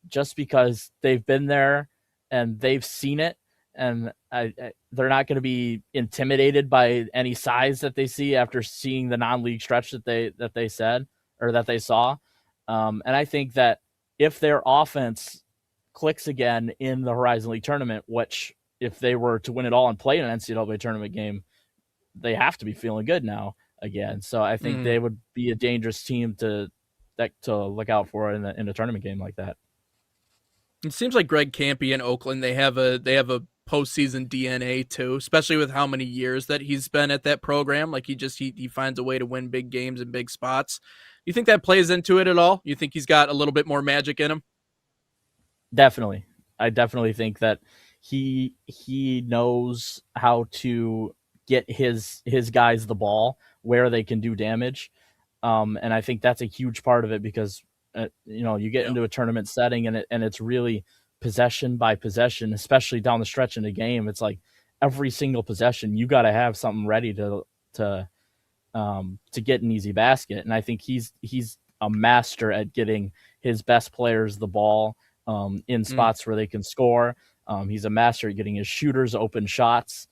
just because they've been there and they've seen it, and they're not going to be intimidated by any size that they see after seeing the non-league stretch that they said or that they saw. And I think that if their offense clicks again in the Horizon League tournament, which if they were to win it all and play an NCAA tournament game, they have to be feeling good now again. So I think they would be a dangerous team to look out for in a tournament game like that. It seems like Greg Campy in Oakland, they have a postseason DNA too, especially with how many years that he's been at that program. Like he finds a way to win big games in big spots. You think that plays into it at all? You think he's got a little bit more magic in him? Definitely. I definitely think that he knows how to get his guys the ball where they can do damage. And I think that's a huge part of it, because you get into a tournament setting and it's really possession by possession, especially down the stretch in the game. It's like every single possession you got to have something ready to get an easy basket. And I think he's a master at getting his best players the ball in spots where they can score. He's a master at getting his shooters open shots.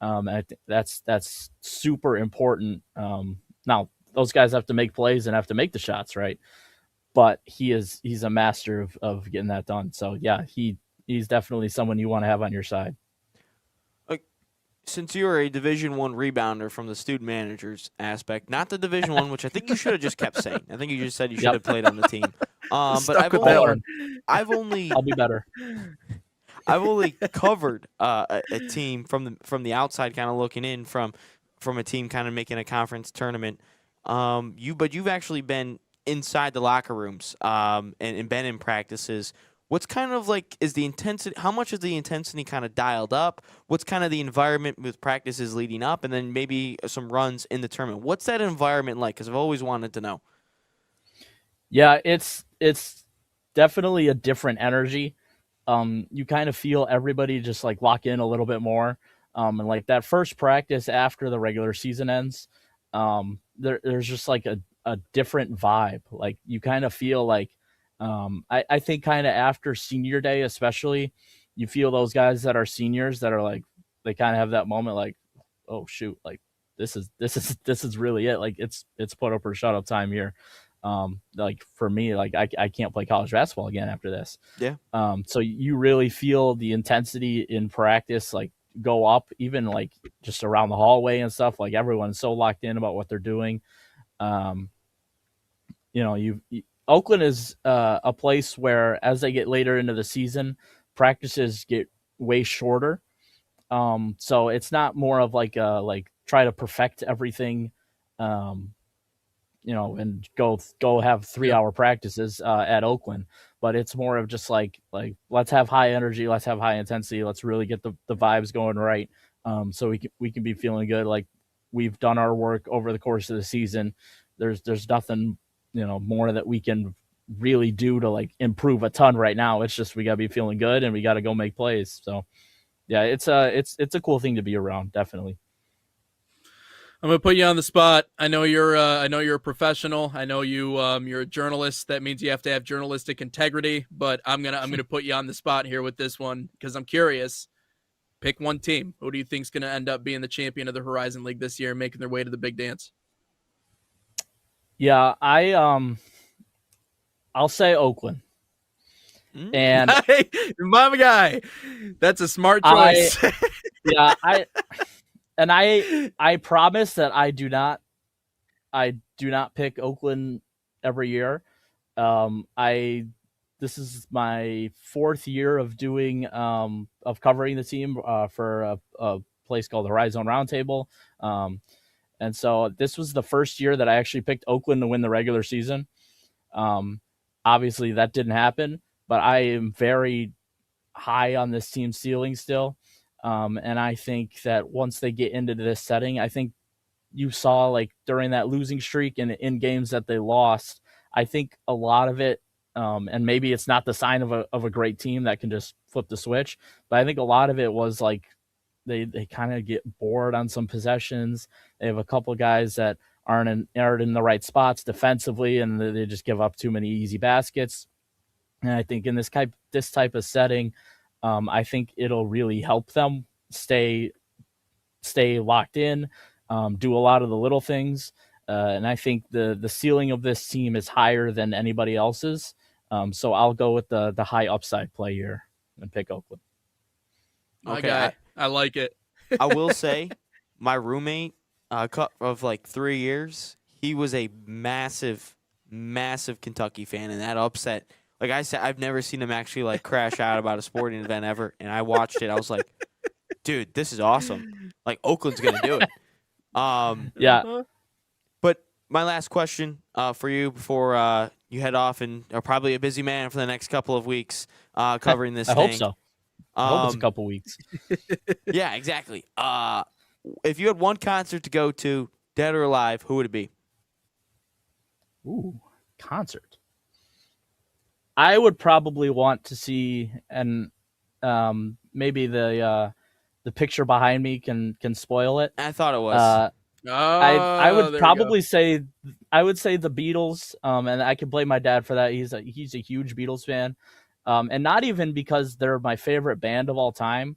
And I think that's super important. Now those guys have to make plays and have to make the shots, right? But he's a master of getting that done. So yeah, he's definitely someone you want to have on your side. Since you're a Division I rebounder from the student managers aspect, not the Division I, which I think you should have just kept saying. I think you just said you should have played on the team. But I'll be better. I've only covered a team from the outside, kind of looking in from a team kind of making a conference tournament. But you've actually been inside the locker rooms and been in practices. What's kind of like, is the intensity, how much is the intensity kind of dialed up? What's kind of the environment with practices leading up, and then maybe some runs in the tournament? What's that environment like? Because I've always wanted to know. Yeah, it's definitely a different energy. You kind of feel everybody just like lock in a little bit more. And like that first practice after the regular season ends, there's just like a different vibe. Like you kind of feel like, I think kind of after senior day, especially, you feel those guys that are seniors that are like, they kind of have that moment like, oh shoot, like this is really it. Like it's put up or shut up time here. Like for me, like I can't play college basketball again after this. Yeah. So you really feel the intensity in practice, like go up, even like just around the hallway and stuff. Like everyone's so locked in about what they're doing. Oakland is a place where, as they get later into the season, practices get way shorter. So it's not more of like try to perfect everything, and go have 3-hour practices at Oakland. But it's more of just like let's have high energy, let's have high intensity, let's really get the vibes going right. So we can be feeling good. Like we've done our work over the course of the season. There's nothing more that we can really do to like improve a ton right now. It's just we gotta be feeling good and we gotta go make plays. So yeah, it's a cool thing to be around, definitely. I'm gonna put you on the spot. I know you're a professional. I know you're a journalist. That means you have to have journalistic integrity. But I'm gonna put you on the spot here with this one because I'm curious. Pick one team. Who do you think's gonna end up being the champion of the Horizon League this year and making their way to the big dance? Yeah, I'll say Oakland. And Hey, mama guy, that's a smart I choice. yeah, I promise that I do not pick Oakland every year. This is my 4th year of doing of covering the team for a place called the Rise Zone Roundtable. And so this was the first year that I actually picked Oakland to win the regular season. Obviously that didn't happen, but I am very high on this team's ceiling still. And I think that once they get into this setting, I think you saw like during that losing streak and in games that they lost, I think a lot of it, and maybe it's not the sign of a great team that can just flip the switch, but I think a lot of it was like they kind of get bored on some possessions. They have a couple of guys that aren't in the right spots defensively, and they just give up too many easy baskets. And I think in this type of setting, I think it'll really help them stay locked in, do a lot of the little things. And I think the ceiling of this team is higher than anybody else's. So I'll go with the high upside play here and pick Oakland. My Okay, guy, I like it. I will say, my roommate of like 3 years, he was a massive Kentucky fan, and that upset. Like I said, I've never seen him actually like crash out about a sporting event ever, and I watched it. I was like, dude, this is awesome. Like Oakland's gonna do it. Yeah. But my last question for you before you head off and are probably a busy man for the next couple of weeks covering this I thing. hope so. I hope it's a couple weeks. Yeah, exactly. If you had one concert to go to, dead or alive, who would it be? Ooh, concert. I would probably want to see, and maybe the picture behind me can spoil it. I thought it was. I would there probably say the Beatles, and I can blame my dad for that. He's a huge Beatles fan, and not even because they're my favorite band of all time,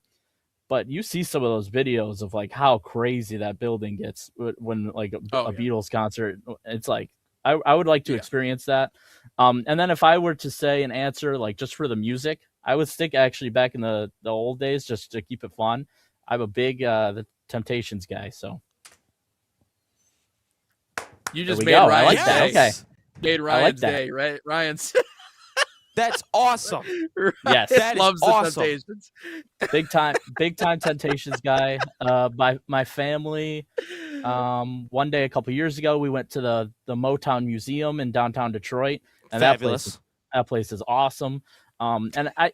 but you see some of those videos of like how crazy that building gets when like a Beatles concert. It's like I would like to experience that. And then if I were to say an answer like just for the music, I would stick actually back in the old days just to keep it fun. I'm a big the Temptations guy, so. You just There we made go. Ryan's I like that. day. Okay. Made Ryan's day, right? Ryan's That's awesome. Yes. That is loves awesome. the Temptations. big time Temptations guy. My family. One day a couple years ago, we went to the Motown Museum in downtown Detroit, and Fabulous. that place is awesome. And I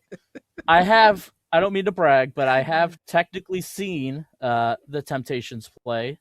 don't mean to brag, but I have technically seen the Temptations play.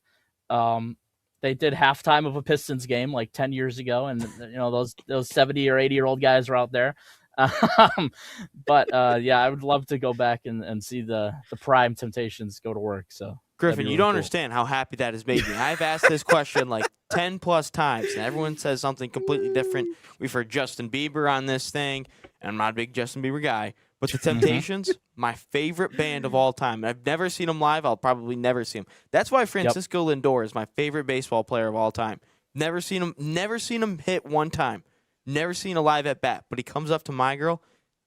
They did halftime of a Pistons game like 10 years ago, and you know those 70 or 80-year-old guys are out there. But yeah, I would love to go back and see the prime Temptations go to work. So Griffin, really you don't cool. understand how happy that has made me. I've asked this question like 10 plus times, and everyone says something completely different. We've heard Justin Bieber on this thing, and I'm not a big Justin Bieber guy, but the Temptations, my favorite band of all time. I've never seen them live. I'll probably never see them. That's why Francisco Lindor is my favorite baseball player of all time. Never seen him hit one time. Never seen a live at bat, but he comes up to My Girl.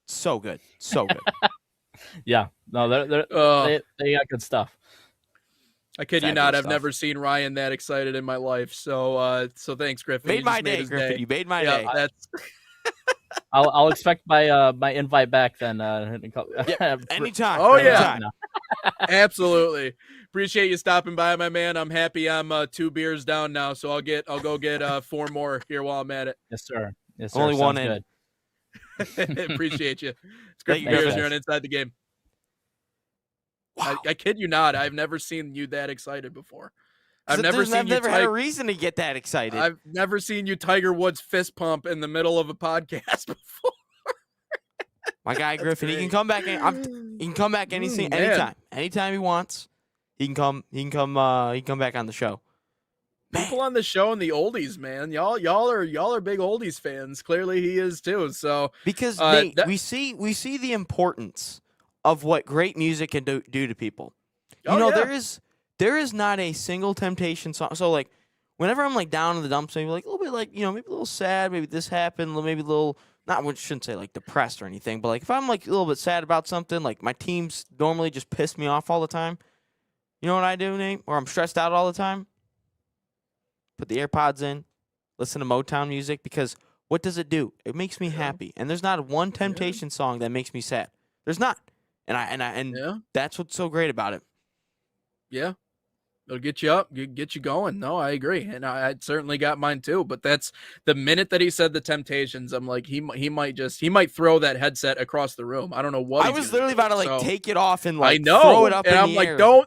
So good. So good. Yeah, no, they got good stuff. I kid you not, Fabulous I've stuff. never seen Ryan that excited in my life. So thanks, Griffin. Made You my just day, his Griffin. day. You made my Yeah, day. that's I'll expect my invite back then. Anytime. Oh, yeah. Anytime. absolutely. Appreciate you stopping by, my man. I'm happy I'm 2 beers down now, so I'll go get 4 more here while I'm at it. Yes, sir. Yes, sir. Only one Sounds in. good. Appreciate you. It's Thank Griffin you, Beers guys. here on Inside the Game. Wow. I kid you not, I've never seen you that excited before. I've never had a reason to get that excited. I've never seen you Tiger Woods fist pump in the middle of a podcast before. My guy That's Griffin, he great. can come back. He can come back man. anytime he wants. He can come. He can come back on the show. People on the show and the oldies, man. Y'all are big oldies fans. Clearly he is too. So Because Nate, we see the importance of what great music can do to people. You know, there is not a single Temptation song. So like whenever I'm like down in the dumps, maybe like a little bit like, maybe a little sad, maybe this happened, maybe a little, not, I shouldn't say like depressed or anything, but like if I'm like a little bit sad about something, like my teams normally just piss me off all the time. You know what I do, Nate? Or I'm stressed out all the time? Put the AirPods in, listen to Motown music, because what does it do? It makes me happy. And there's not one Temptation song that makes me sad. There's not. And that's what's so great about it. Yeah. It'll get you up, get you going. No, I agree. And I certainly got mine too. But that's the minute that he said the Temptations, I'm like, he might throw that headset across the room. I don't know what. I was literally about to like take it off and I like know, throw it up and in I'm the like, air. don't.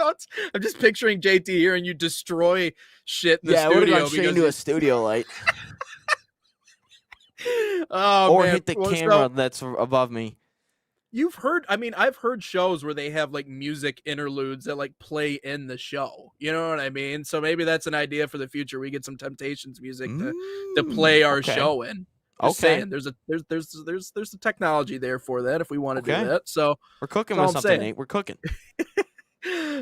I'm just picturing JT here and you destroy shit in the studio. Yeah, it would have gone straight into a studio light. Or hit the camera that's above me. I've heard shows where they have like music interludes that like play in the show. You know what I mean? So maybe that's an idea for the future. We get some Temptations music to play our show in. Just saying, there's the technology there for that if we want to do that. So we're cooking with something, Nate. We're cooking.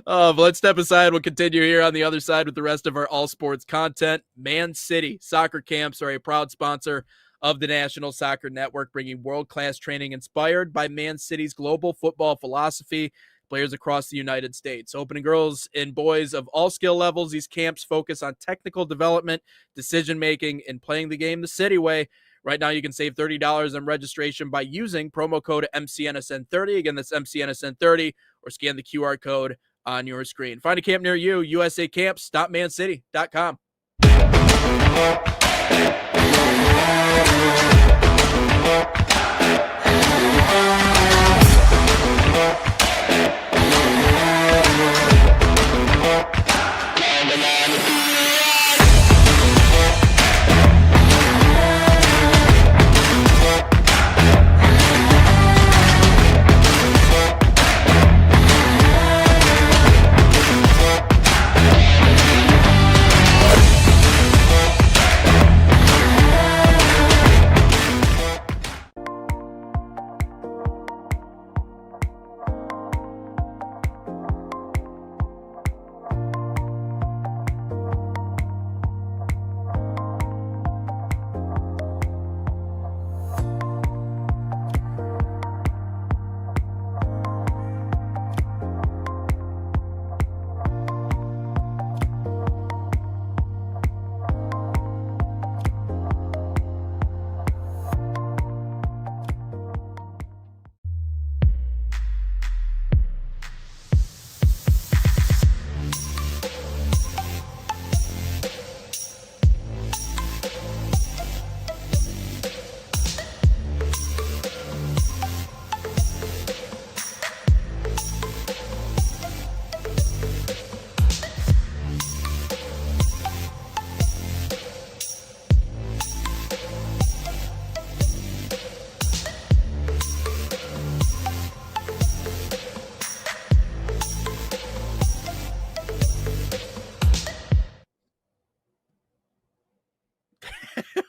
But let's step aside. We'll continue here on the other side with the rest of our all sports content. Man City soccer camps are a proud sponsor of the National Soccer Network, bringing world-class training inspired by Man City's global football philosophy. Players across the United States. Opening girls and boys of all skill levels, these camps focus on technical development, decision-making, and playing the game the City way. Right now, you can save $30 on registration by using promo code MCNSN30. Again, that's MCNSN30, or scan the QR code on your screen. Find a camp near you, usacamps.mancity.com.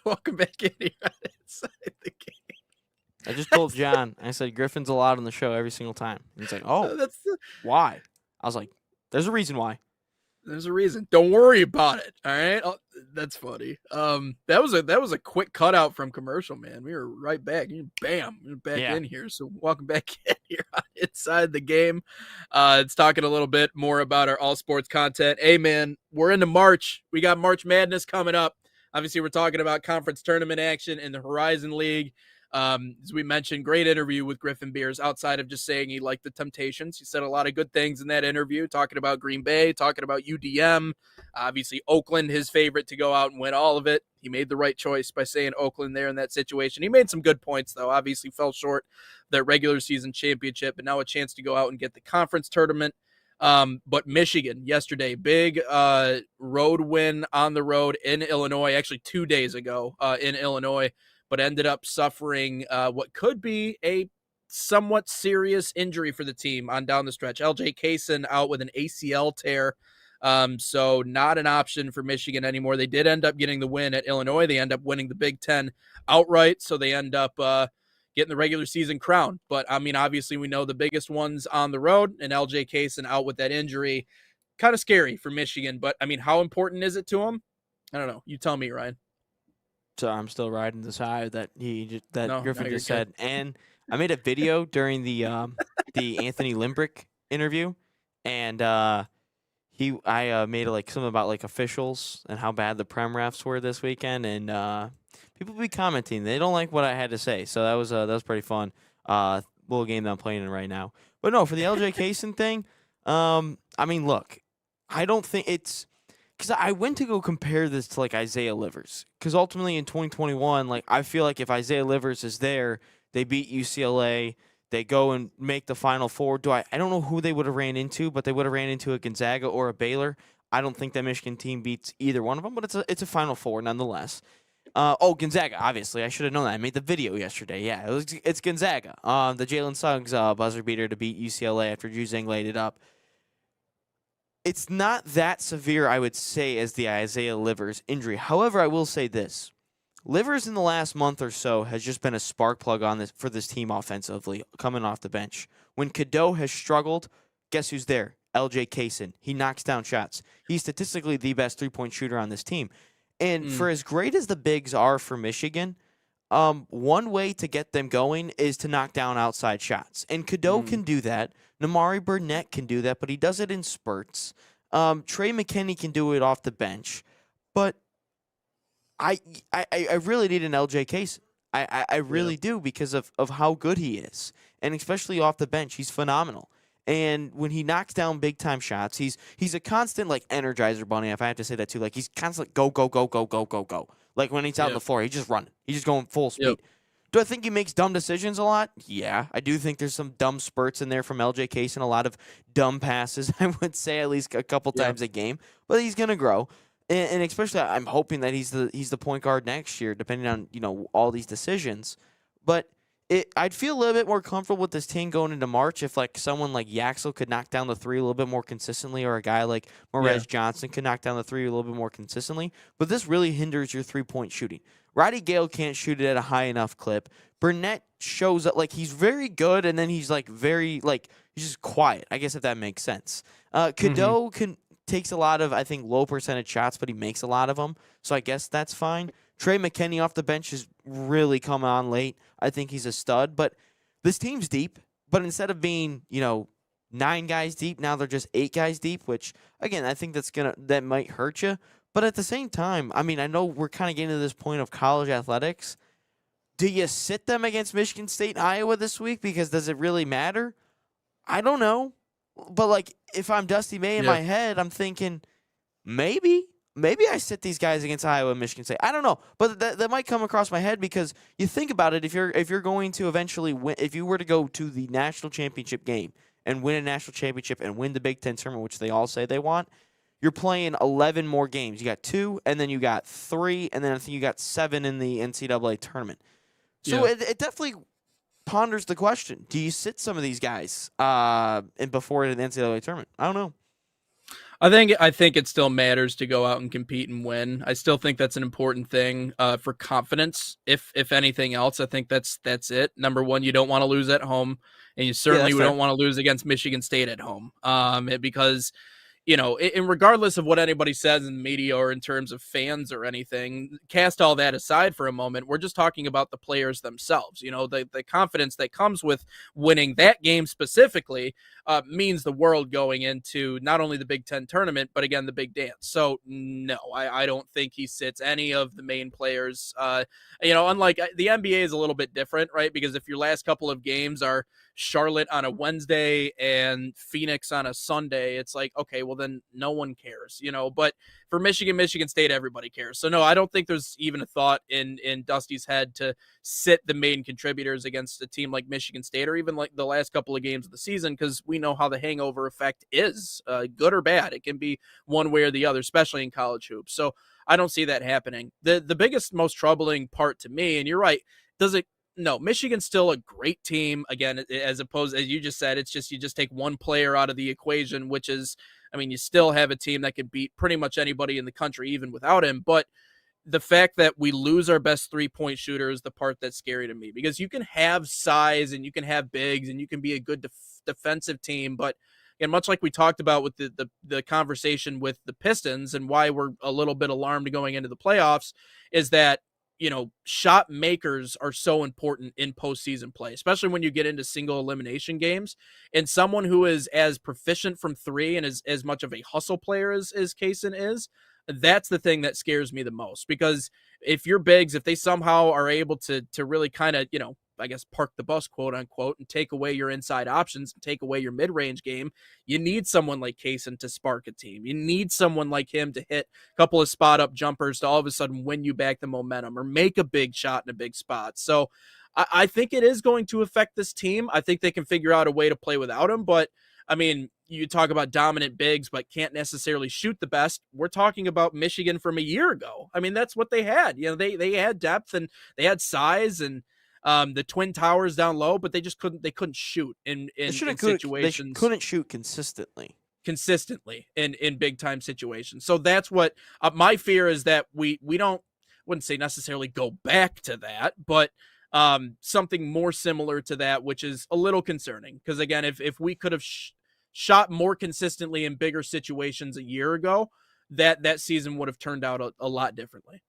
Welcome back in here on Inside the Game. I just told John, I said, Griffin's allowed on the show every single time. And he's like, oh, why? I was like, there's a reason why. There's a reason. Don't worry about it. All right. That's funny. That was a quick cutout from commercial, man. We were right back. Bam, we're back in here. So welcome back in here on Inside the Game. It's talking a little bit more about our all sports content. Hey, man, we're into March. We got March Madness coming up. Obviously, we're talking about conference tournament action in the Horizon League. As we mentioned, great interview with Griffin Beers. Outside of just saying he liked the Temptations, he said a lot of good things in that interview, talking about Green Bay, talking about UDM. Obviously, Oakland, his favorite to go out and win all of it. He made the right choice by saying Oakland there in that situation. He made some good points, though. Obviously, fell short of their regular season championship, and now a chance to go out and get the conference tournament. But Michigan yesterday, big road win on the road in Illinois, actually 2 days ago in Illinois, but ended up suffering what could be a somewhat serious injury for the team on down the stretch. LJ Kaysen out with an ACL tear. So not an option for Michigan anymore. They did end up getting the win at Illinois. They end up winning the Big Ten outright. So they end up getting the regular season crown. But I mean, obviously we know the biggest ones on the road, and LJ Kaysen out with that injury. kind of scary for Michigan. But I mean, how important is it to them? I don't know. You tell me, Ryan. So I'm still riding this high that Griffin you're just said. And I made a video during the Anthony Limbrick interview, and I made something about like officials and how bad the Prem refs were this weekend, and people be commenting they don't like what I had to say. So that was pretty fun. Little game that I'm playing in right now. But no, for the LJ Kaysen thing, I mean, look, I don't think it's. Because I went to go compare this to, like, Isaiah Livers. Because ultimately in 2021, like, I feel like if Isaiah Livers is there, they beat UCLA, they go and make the Final Four. I don't know who they would have ran into, but they would have ran into a Gonzaga or a Baylor. I don't think that Michigan team beats either one of them, but it's a Final Four nonetheless. Gonzaga, obviously. I should have known that. I made the video yesterday. Yeah, it's Gonzaga. The Jalen Suggs buzzer beater to beat UCLA after Juzang laid it up. It's not that severe, I would say, as the Isaiah Livers injury. However, I will say this. Livers in the last month or so has just been a spark plug for this team offensively, coming off the bench. When Cadeau has struggled, guess who's there? LJ Kaysen. He knocks down shots. He's statistically the best three-point shooter on this team. And for as great as the bigs are for Michigan, one way to get them going is to knock down outside shots. And Cadeau can do that. Namari Burnett can do that, but he does it in spurts. Trey McKinney can do it off the bench. But I really need an LJ Kaysen. I really do because of how good he is. And especially off the bench, he's phenomenal. And when he knocks down big-time shots, he's a constant, like, energizer bunny, if I have to say that too. Like, he's constantly go, go, go, go, go, go, go. Like, when he's out on the floor, he's just running. He's just going full speed. Yep. Do I think he makes dumb decisions a lot? Yeah. I do think there's some dumb spurts in there from LJ Kaysen, a lot of dumb passes, I would say, at least a couple times a game. But he's going to grow. And especially I'm hoping that he's the point guard next year, depending on, all these decisions. But I'd feel a little bit more comfortable with this team going into March if, like, someone like Yaxel could knock down the three a little bit more consistently, or a guy like Morez Johnson could knock down the three a little bit more consistently. But this really hinders your three-point shooting. Roddy Gale can't shoot it at a high enough clip. Burnett shows up, like, he's very good, and then he's, like, he's just quiet, I guess, if that makes sense. Cadeau takes a lot of, I think, low percentage shots, but he makes a lot of them, so I guess that's fine. Trey McKinney off the bench is really coming on late. I think he's a stud, but this team's deep. But instead of being, 9 guys deep, now they're just 8 guys deep, which, again, I think that might hurt you. But at the same time, I mean, I know we're kind of getting to this point of college athletics. Do you sit them against Michigan State and Iowa this week? Because does it really matter? I don't know. But, like, if I'm Dusty May in my head, I'm thinking maybe I sit these guys against Iowa and Michigan State. I don't know, but that might come across my head because you think about it. If you're going to eventually win, if you were to go to the national championship game and win a national championship and win the Big Ten tournament, which they all say they want, you're playing 11 more games. You got 2, and then you got 3, and then I think you got 7 in the NCAA tournament. So it definitely ponders the question: do you sit some of these guys before the NCAA tournament? I don't know. I think it still matters to go out and compete and win. I still think that's an important thing for confidence. If anything else, I think that's it. Number one, you don't want to lose at home, and you certainly don't want to lose against Michigan State at home. Because and regardless of what anybody says in the media or in terms of fans or anything, cast all that aside for a moment. We're just talking about the players themselves. The confidence that comes with winning that game specifically means the world going into not only the Big Ten tournament, but again, the big dance. So no, I don't think he sits any of the main players. Unlike the NBA is a little bit different, right? Because if your last couple of games are Charlotte on a Wednesday and Phoenix on a Sunday, it's like, okay, well then no one cares, but for Michigan State, everybody cares. So no, I don't think there's even a thought in Dusty's head to sit the main contributors against a team like Michigan State or even like the last couple of games of the season, because we know how the hangover effect is, good or bad. It can be one way or the other, especially in college hoops. So I don't see that happening. The biggest, most troubling part to me, and you're right, no, Michigan's still a great team. Again, as opposed, as you just said, it's just you just take one player out of the equation, which is, I mean, you still have a team that can beat pretty much anybody in the country, even without him. But the fact that we lose our best three-point shooter is the part that's scary to me, because you can have size and you can have bigs and you can be a good defensive team, but and much like we talked about with the conversation with the Pistons and why we're a little bit alarmed going into the playoffs, is that, shot makers are so important in postseason play, especially when you get into single elimination games. And someone who is as proficient from three and as much of a hustle player as Kaysen is, that's the thing that scares me the most. Because if your bigs, if they somehow are able to really kind of, I guess, park the bus, quote unquote, and take away your inside options and take away your mid-range game, you need someone like Kaysen to spark a team. You need someone like him to hit a couple of spot up jumpers to all of a sudden win you back the momentum or make a big shot in a big spot. So I think it is going to affect this team. I think they can figure out a way to play without him. But I mean, you talk about dominant bigs, but can't necessarily shoot the best. We're talking about Michigan from a year ago. I mean, that's what they had. They had depth and they had size and the Twin Towers down low, but they just couldn't shoot in situations. They couldn't shoot consistently in big time situations. So that's what my fear is, that we wouldn't say necessarily go back to that, but something more similar to that, which is a little concerning. Because again, if we could have shot more consistently in bigger situations a year ago, that season would have turned out a lot differently.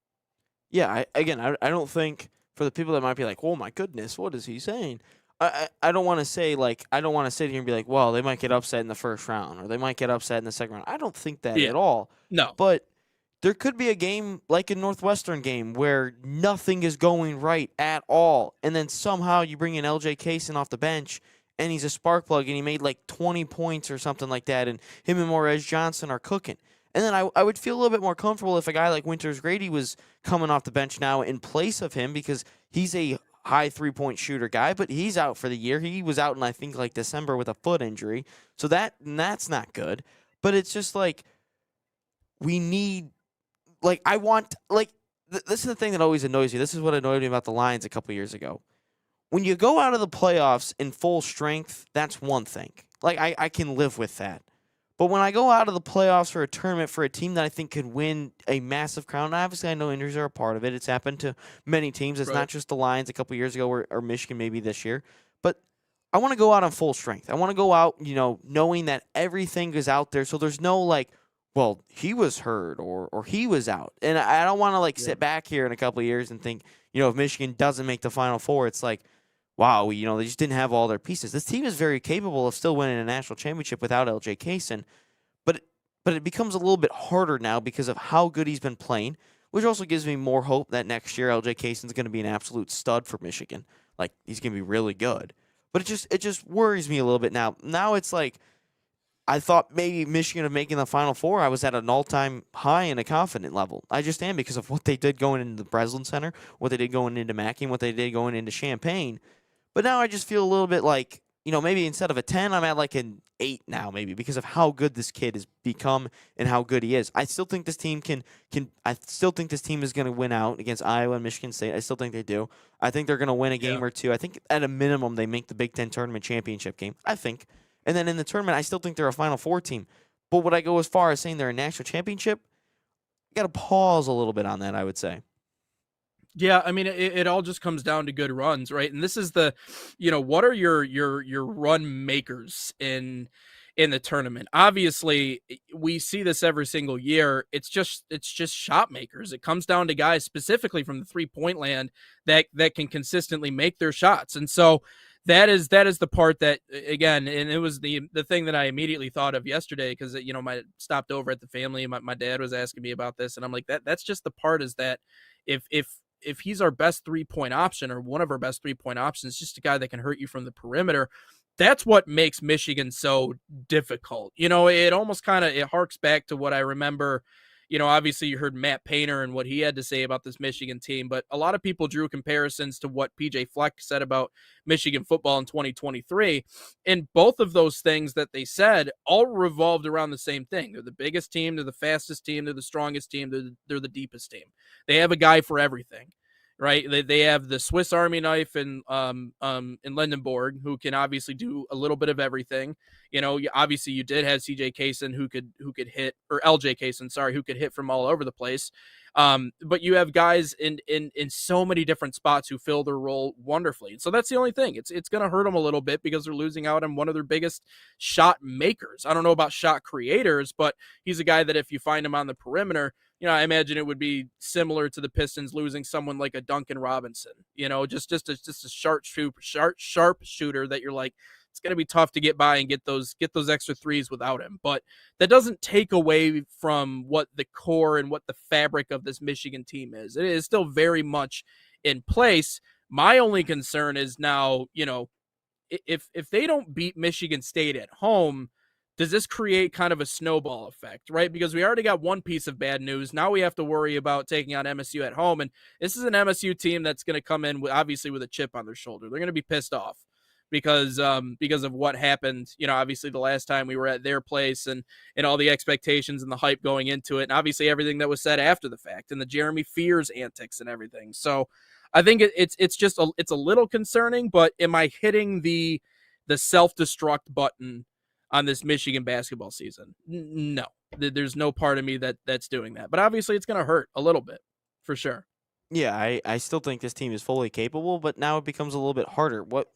Yeah, I don't think, for the people that might be like, oh my goodness, what is he saying? I don't want to say, like, I don't want to sit here and be like, well, they might get upset in the first round or they might get upset in the second round. I don't think that at all. No. But there could be a game like a Northwestern game where nothing is going right at all. And then somehow you bring in LJ Kaysen off the bench and he's a spark plug and he made like 20 points or something like that. And him and Morez Johnson are cooking. And then I would feel a little bit more comfortable if a guy like Winters Grady was coming off the bench now in place of him, because he's a high 3-point shooter guy, but he's out for the year. He was out in, I think, like December with a foot injury. So that's not good. But it's just like, we need, like, I want, like, this is the thing that always annoys me. This is what annoyed me about the Lions a couple years ago. When you go out of the playoffs in full strength, that's one thing. Like, I can live with that. But when I go out of the playoffs for a tournament for a team that I think could win a massive crown, and obviously I know injuries are a part of it. It's happened to many teams. It's not just the Lions a couple years ago or Michigan maybe this year. But I want to go out on full strength. I want to go out, knowing that everything is out there. So there's no like, well, he was hurt or he was out. And I don't want to sit back here in a couple of years and think, if Michigan doesn't make the Final Four, it's like, wow, they just didn't have all their pieces. This team is very capable of still winning a national championship without LJ Kaysen, but it becomes a little bit harder now because of how good he's been playing, which also gives me more hope that next year LJ Kaysen's going to be an absolute stud for Michigan. Like, he's going to be really good. But it just worries me a little bit now. Now it's like, I thought maybe Michigan of making the Final Four, I was at an all-time high in a confident level. I just am, because of what they did going into the Breslin Center, what they did going into Mackey, and what they did going into Champaign. But now I just feel a little bit like, maybe instead of a 10, I'm at like an 8 now, maybe, because of how good this kid has become and how good he is. I still think this team I still think this team is going to win out against Iowa and Michigan State. I still think they do. I think they're going to win a game or two. I think at a minimum they make the Big Ten tournament championship game, I think. And then in the tournament, I still think they're a Final Four team. But would I go as far as saying they're a national championship? Got to pause a little bit on that, I would say. Yeah, I mean, it all just comes down to good runs, right? And this is the, what are your run makers in the tournament? Obviously, we see this every single year. It's just shot makers. It comes down to guys specifically from the 3-point land that can consistently make their shots. And so that is the part that, again, and it was the thing that I immediately thought of yesterday, because I stopped over at the family. My dad was asking me about this, and I'm like, that's just the part, is that if he's our best 3-point option, or one of our best 3-point options, just a guy that can hurt you from the perimeter, that's what makes Michigan so difficult. It almost it harks back to what I remember. Obviously you heard Matt Painter and what he had to say about this Michigan team, but a lot of people drew comparisons to what PJ Fleck said about Michigan football in 2023. And both of those things that they said all revolved around the same thing. They're the biggest team. They're the fastest team. They're the strongest team. They're the deepest team. They have a guy for everything. right? They have the Swiss Army knife in Lindenborg, who can obviously do a little bit of everything. Obviously you did have CJ Kaysen who could hit, or LJ Kaysen, sorry, who could hit from all over the place. But you have guys in so many different spots who fill their role wonderfully. So that's the only thing. It's going to hurt them a little bit because they're losing out on one of their biggest shot makers. I don't know about shot creators, but he's a guy that if you find him on the perimeter, I imagine it would be similar to the Pistons losing someone like a Duncan Robinson. Just a sharp shooter that you're like, it's going to be tough to get by and get those extra threes without him. But that doesn't take away from what the core and what the fabric of this Michigan team is. It is still very much in place. My only concern is now, if they don't beat Michigan State at home, does this create kind of a snowball effect, right? Because we already got one piece of bad news. Now we have to worry about taking on MSU at home. And this is an MSU team that's going to come in obviously with a chip on their shoulder. They're going to be pissed off because of what happened, obviously the last time we were at their place and all the expectations and the hype going into it. And obviously everything that was said after the fact and the Jeremy Fears antics and everything. So I think it's a little concerning, but am I hitting the self-destruct button on this Michigan basketball season? No, there's no part of me that's doing that, but obviously it's going to hurt a little bit for sure. Yeah, I still think this team is fully capable, but now it becomes a little bit harder. What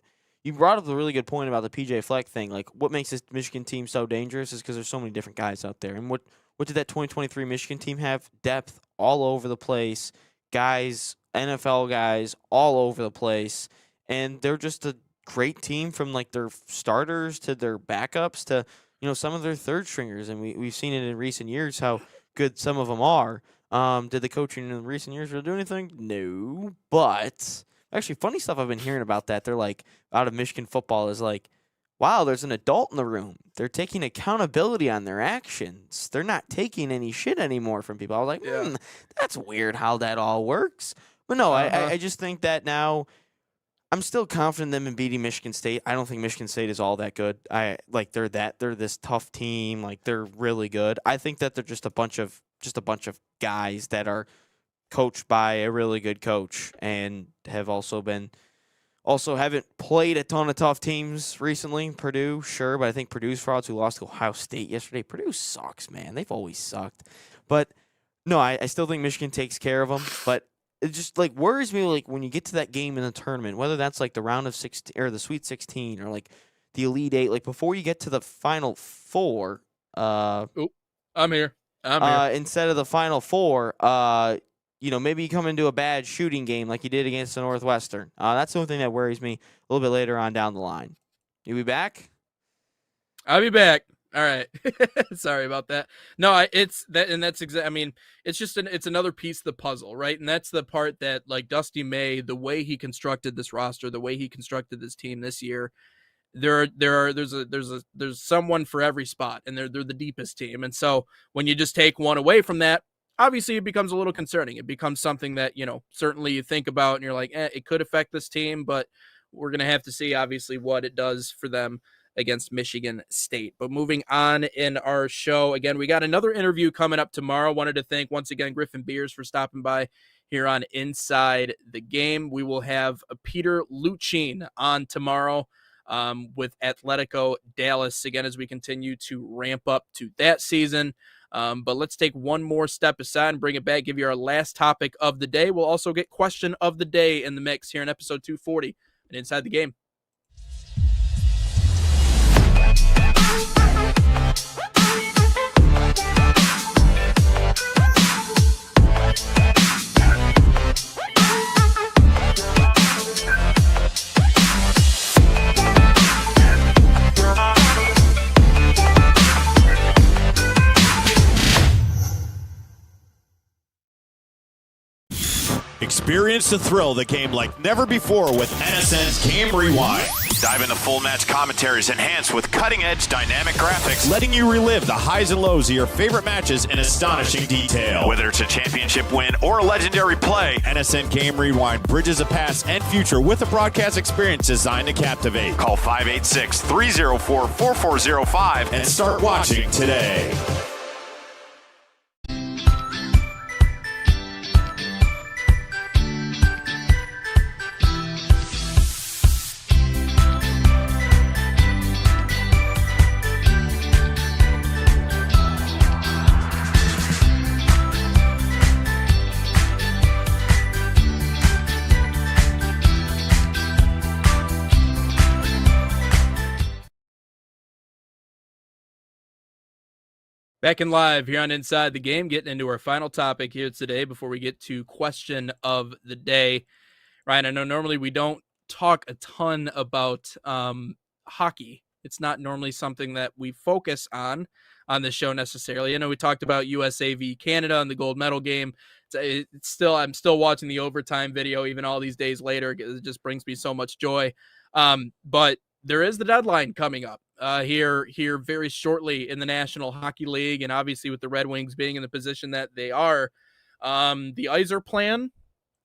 you brought up a really good point about the PJ Fleck thing. Like, what makes this Michigan team so dangerous is because there's so many different guys out there. And what did that 2023 Michigan team have? Depth all over the place, guys, NFL guys all over the place, and they're just a great team from like their starters to their backups to some of their third stringers, and we've seen it in recent years how good some of them are. Did the coaching in recent years really do anything? No, but actually funny stuff I've been hearing about that. They're like out of Michigan football is like, wow, there's an adult in the room. They're taking accountability on their actions. They're not taking any shit anymore from people. I was like, that's weird how that all works. But no, I just think that now I'm still confident in them in beating Michigan State. I don't think Michigan State is all that good. They're this tough team. Like, they're really good. I think that they're just a bunch of guys that are coached by a really good coach and have also haven't played a ton of tough teams recently. Purdue, sure, but I think Purdue's frauds who lost to Ohio State yesterday. Purdue sucks, man. They've always sucked. But no, I still think Michigan takes care of them, but it just like worries me like when you get to that game in the tournament, whether that's like the round of 16 or the Sweet 16 or like the Elite 8, like before you get to the Final Four. I'm here. Instead of the Final Four, maybe you come into a bad shooting game like you did against the Northwestern. That's the only thing that worries me a little bit later on down the line. You be back? I'll be back. All right. Sorry about that. No, it's that, and that's exactly. I mean, it's just it's another piece of the puzzle, right? And that's the part that, like, Dusty May, the way he constructed this roster, the way he constructed this team this year, there's someone for every spot, and they're the deepest team. And so when you just take one away from that, obviously it becomes a little concerning. It becomes something that certainly you think about, and you're like, it could affect this team, but we're gonna have to see obviously what it does for them against Michigan State. But moving on in our show, again, we got another interview coming up tomorrow. Wanted to thank once again Griffin Beers for stopping by here on Inside the Game. We will have Peter Luchine on tomorrow with Atletico Dallas, again, as we continue to ramp up to that season. But let's take one more step aside and bring it back, give you our last topic of the day. We'll also get question of the day in the mix here in episode 240 and Inside the Game. Experience the thrill of the game like never before with NSN's Game Rewind. Dive into full match commentaries enhanced with cutting-edge dynamic graphics, Letting you relive the highs and lows of your favorite matches in astonishing detail. whether it's a championship win or a legendary play. NSN Game Rewind bridges the past and future with a broadcast experience designed to captivate. Call 586-304-4405 And start watching today. Back in live here on Inside the Game, getting into our final topic here today before we get to question of the day. Ryan, I know normally we don't talk a ton about hockey. It's not normally something that we focus on the show necessarily. I know we talked about USA v Canada and the gold medal game. I'm still watching the overtime video even all these days later. It just brings me so much joy. But there is the deadline coming up here very shortly in the National Hockey League, and obviously with the Red Wings being in the position that they are, the Iser plan,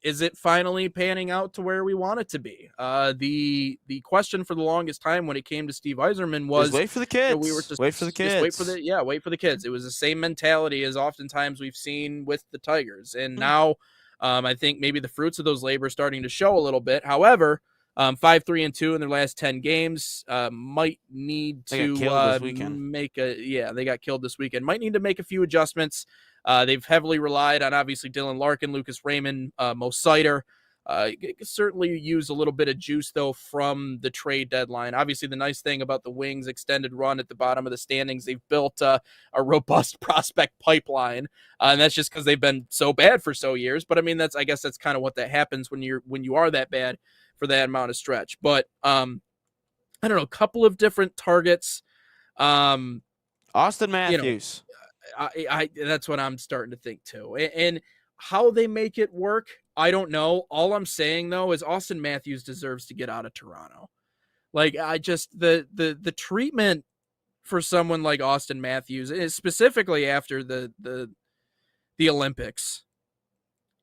is it finally panning out to where we want it to be? The question for the longest time when it came to Steve Yzerman was, wait for the kids. We were just wait for the kids. Wait for the kids. It was the same mentality as oftentimes we've seen with the Tigers, and now I think maybe the fruits of those labors starting to show a little bit. However, 5-3-2 in their last 10 games. Might need to they got killed this weekend. Might need to make a few adjustments. They've heavily relied on obviously Dylan Larkin, Lucas Raymond, Mo Sider. Certainly use a little bit of juice though from the trade deadline. Obviously, the nice thing about the Wings' extended run at the bottom of the standings, they've built a robust prospect pipeline, and that's just because they've been so bad for so years. But I mean, I guess that's kind of what that happens when you are that bad for that amount of stretch. But I don't know, a couple of different targets. Austin Matthews. I that's what I'm starting to think too. And how they make it work, I don't know. All I'm saying though is Austin Matthews deserves to get out of Toronto. Like I just the treatment for someone like Austin Matthews, specifically after the Olympics.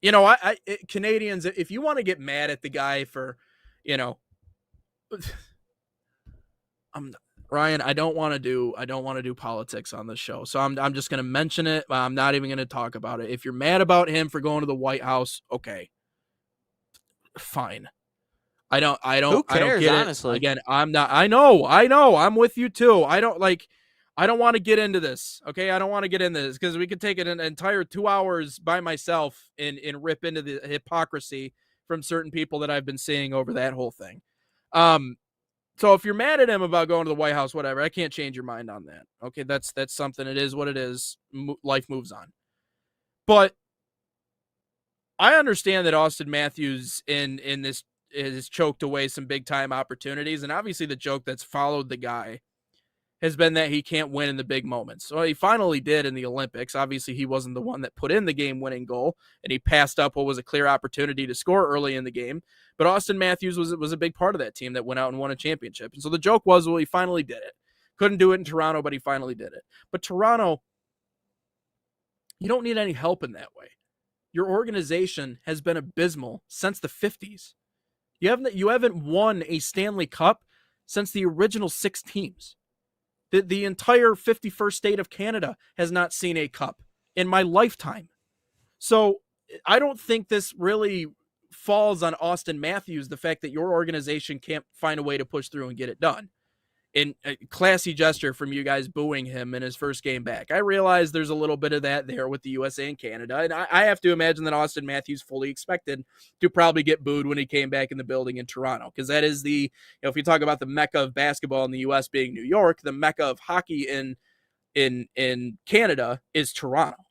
You know, Canadians, if you want to get mad at the guy for, you know, Ryan, I don't want to do politics on this show. So I'm just going to mention it. I'm not even going to talk about it. If you're mad about him for going to the White House, okay. Fine. I don't get honestly? it. Again, I'm not. I know. I'm with you too. I don't want to get into this. Okay. I don't want to get into this because we could take it an entire 2 hours by myself and rip into the hypocrisy from certain people that I've been seeing over that whole thing. So if you're mad at him about going to the White House, whatever, I can't change your mind on that. Okay. That's something. It is what it is. Life moves on. But I understand that Austin Matthews in this has choked away some big time opportunities. And obviously the joke that's followed the guy has been that he can't win in the big moments. So he finally did in the Olympics. Obviously, he wasn't the one that put in the game-winning goal, and he passed up what was a clear opportunity to score early in the game. But Austin Matthews was a big part of that team that went out and won a championship. And so the joke was, well, he finally did it. Couldn't do it in Toronto, but he finally did it. But Toronto, you don't need any help in that way. Your organization has been abysmal since the 50s. You haven't won a Stanley Cup since the original 6 teams. The entire 51st state of Canada has not seen a cup in my lifetime. So I don't think this really falls on Austin Matthews, the fact that your organization can't find a way to push through and get it done. In a classy gesture from you guys booing him in his first game back. I realize there's a little bit of that there with the USA and Canada, and I have to imagine that Austin Matthews fully expected to probably get booed when he came back in the building in Toronto, because that is if you talk about the mecca of basketball in the U.S. being New York, the mecca of hockey in Canada is Toronto,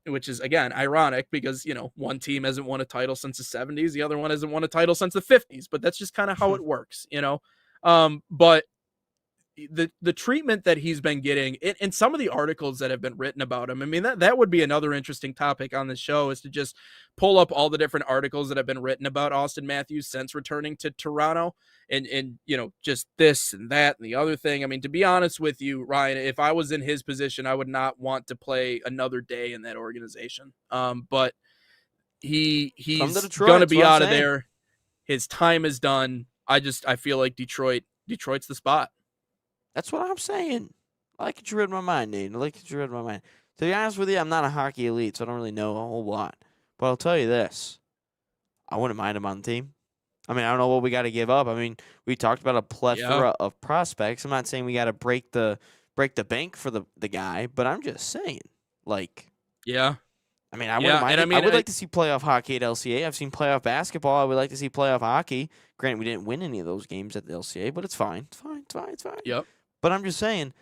which is, again, ironic because, one team hasn't won a title since the 70s, the other one hasn't won a title since the 50s, but that's just kind of how it works, But the treatment that he's been getting in some of the articles that have been written about him, I mean, that would be another interesting topic on the show, is to just pull up all the different articles that have been written about Austin Matthews since returning to Toronto and just this and that and the other thing. I mean, to be honest with you, Ryan, if I was in his position, I would not want to play another day in that organization. But he's going to be out of there. His time is done. I feel like Detroit's the spot. That's what I'm saying. I like that you read my mind, Nate. I like that you read my mind. To be honest with you, I'm not a hockey elite, so I don't really know a whole lot. But I'll tell you this. I wouldn't mind him on the team. I mean, I don't know what we got to give up. I mean, we talked about a plethora of prospects. I'm not saying we got to break the bank for the guy, but I'm just saying, yeah. I mean, I wouldn't mind. I would like to see playoff hockey at LCA. I've seen playoff basketball. I would like to see playoff hockey. Granted, we didn't win any of those games at the LCA, but it's fine. It's fine. Yep. But I'm just saying,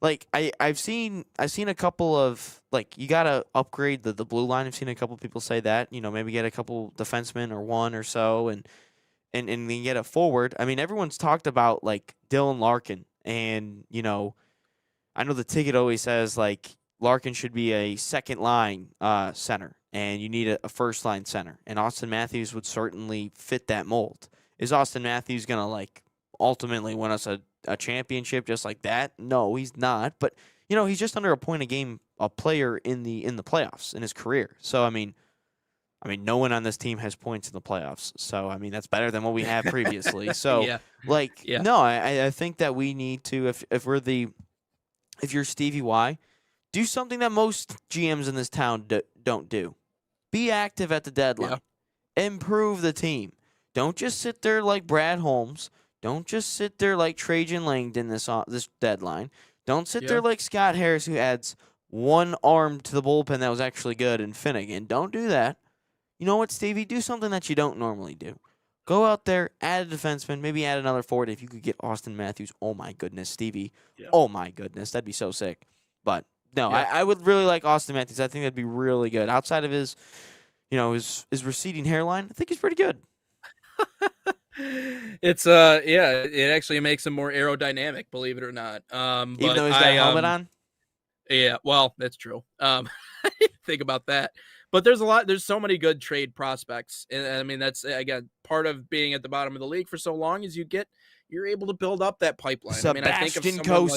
like I've seen a couple of, like, you gotta upgrade the blue line. I've seen a couple people say that, maybe get a couple defensemen or one or so, and then get a forward. I mean, everyone's talked about like Dylan Larkin, and I know the ticket always says like Larkin should be a second line center, and you need a first line center, and Austin Matthews would certainly fit that mold. Is Austin Matthews gonna like ultimately win us a championship just like that? No, he's not. But he's just under a point a game a player in the playoffs in his career. So I mean, no one on this team has points in the playoffs. So I mean, that's better than what we had previously. So no, I think that we need to, if you're Stevie Y, do something that most GMs in this town don't do. Be active at the deadline. Yeah. Improve the team. Don't just sit there like Brad Holmes. Don't just sit there like Trajan Langdon this deadline. Don't sit there like Scott Harris, who adds one arm to the bullpen that was actually good, and Finnegan. Don't do that. You know what, Stevie? Do something that you don't normally do. Go out there, add a defenseman, maybe add another forward. If you could get Austin Matthews, oh my goodness, Stevie. Yeah. Oh my goodness, that'd be so sick. But no, I would really like Austin Matthews. I think that'd be really good. Outside of his receding hairline, I think he's pretty good. It's it actually makes him more aerodynamic, believe it or not. Even though he's got a helmet on. Yeah, well, that's true. Think about that. But there's so many good trade prospects. And I mean, that's again part of being at the bottom of the league for so long is you're able to build up that pipeline. Sebastian I think of someone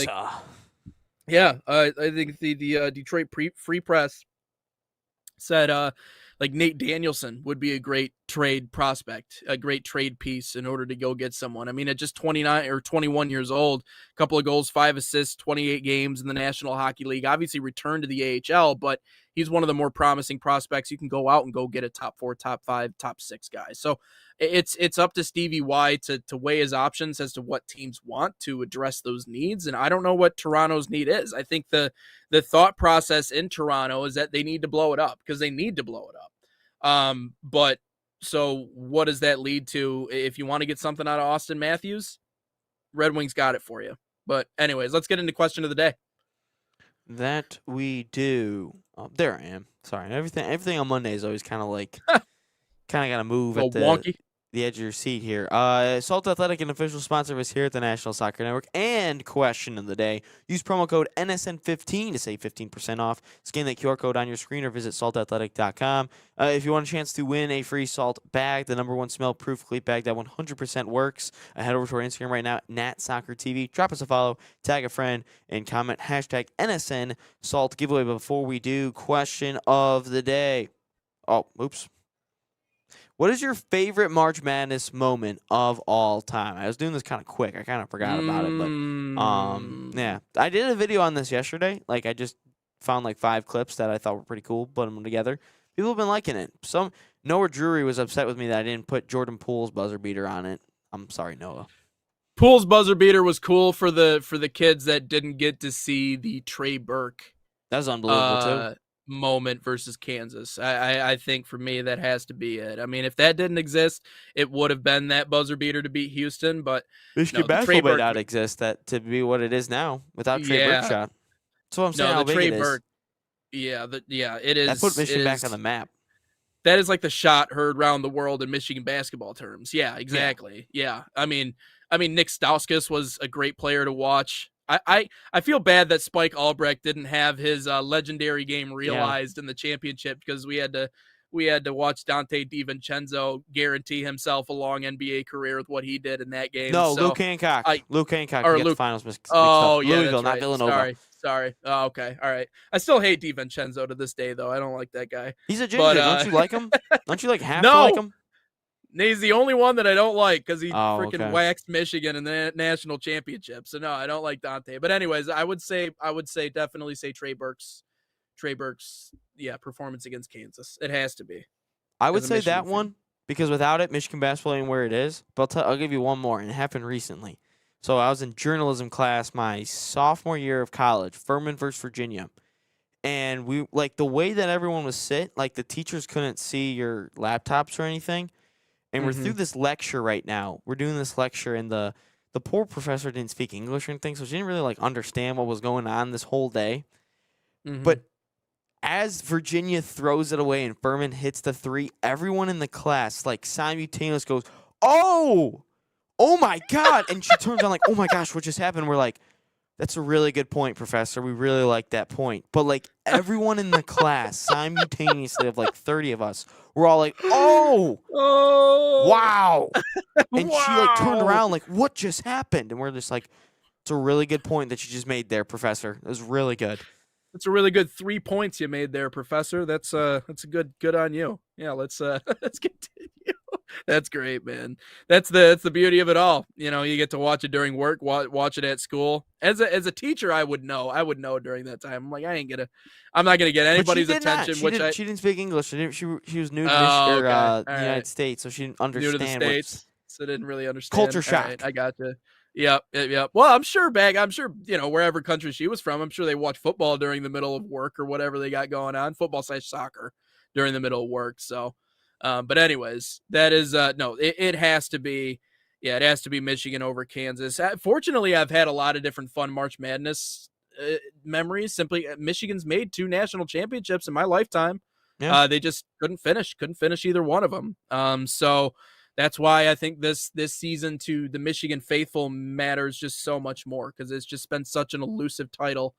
I think the Detroit Free Press said like Nate Danielson would be a great trade prospect, a great trade piece in order to go get someone. I mean, at just 29 or 21 years old, a couple of goals, 5 assists, 28 games in the National Hockey League, obviously returned to the AHL, but he's one of the more promising prospects. You can go out and go get a top 4, top 5, top 6 guy. So it's up to Stevie Y to weigh his options as to what teams want to address those needs. And I don't know what Toronto's need is. I think the thought process in Toronto is that they need to blow it up because they need to blow it up. But so what does that lead to? If you want to get something out of Austin Matthews, Red Wings got it for you. But anyways, let's get into question of the day. That we do. Oh, there I am. Sorry. Everything on Monday is always kind of like, got to move at the edge of your seat here. Salt Athletic, an official sponsor of us here at the National Soccer Network. And question of the day. Use promo code NSN15 to save 15% off. Scan that QR code on your screen or visit saltathletic.com. If you want a chance to win a free salt bag, the #1 smell-proof cleat bag that 100% works, head over to our Instagram right now, @NatSoccerTV. Drop us a follow, tag a friend, and comment #NSN Salt giveaway. Before we do, question of the day. Oh, oops. What is your favorite March Madness moment of all time? I was doing this kind of quick. I kind of forgot about it, but yeah. I did a video on this yesterday. Like, I just found like 5 clips that I thought were pretty cool, put them together. People have been liking it. Noah Drury was upset with me that I didn't put Jordan Poole's buzzer beater on it. I'm sorry, Noah. Poole's buzzer beater was cool for the kids that didn't get to see the Trey Burke. That was unbelievable too. Moment versus Kansas. I think for me that has to be it. I mean, if that didn't exist, it would have been that buzzer beater to beat Houston. But Michigan basketball may not exist that to be what it is now without Trey Burke shot. That's what I'm saying. No, the Trey Burke. It is. That put Michigan back on the map. That is like the shot heard around the world in Michigan basketball terms. Yeah, exactly. Yeah. I mean, Nick Stauskas was a great player to watch. I feel bad that Spike Albrecht didn't have his legendary game realized in the championship because we had to watch Dante DiVincenzo guarantee himself a long NBA career with what he did in that game. No, so, Luke Hancock. Luke Hancock. Or Luke, the finals mixed oh, up. Yeah, Louisville, not right. Villanova. Sorry. Oh, okay. All right. I still hate DiVincenzo to this day, though. I don't like that guy. He's a ginger. Don't you like him? Don't you have to like him? He's the only one that I don't like because he freaking waxed Michigan in the national championship. So no, I don't like Dante. But anyways, I would definitely say Trey Burke's performance against Kansas. It has to be. I would say that one because without it, Michigan basketball ain't where it is. But I'll give you one more, and it happened recently. So I was in journalism class my sophomore year of college, Furman versus Virginia. And we the way that everyone was sit, the teachers couldn't see your laptops or anything. And we're through this lecture right now. We're doing this lecture, and the the poor professor didn't speak English or anything, so she didn't really like understand what was going on this whole day. Mhm. But as Virginia throws it away and Furman hits the 3, everyone in the class like simultaneous goes, "Oh my God!" And she turns on like, "Oh my gosh, what just happened?" We're like, "That's a really good point, Professor. We really like that point." But like everyone in the class simultaneously, of like 30 of us, we're all like, "Oh, wow!" And she like turned around like, "What just happened?" And we're just like, "It's a really good point that you just made there, Professor. It was really good." That's a really good 3 points you made there, Professor. That's a good on you. Yeah, let's let's continue. That's great, man. That's the beauty of it all. You know, you get to watch it during work, watch it at school. As a teacher, I would know during that time. I'm like, I'm not gonna get anybody's attention. She didn't speak English. She was new to okay. the United States, so she didn't understand. New to the States, so didn't really understand. Culture shock. All right, I gotcha. Yep. Well, I'm sure, wherever country she was from, I'm sure they watch football during the middle of work or whatever they got going on, football/soccer during the middle of work. So, but anyways, that is it has to be, it has to be Michigan over Kansas. Fortunately, I've had a lot of different fun March Madness memories. Simply, Michigan's made 2 national championships in my lifetime. Yeah. They just couldn't finish either one of them. So. That's why I think this season to the Michigan faithful matters just so much more, because it's just been such an elusive title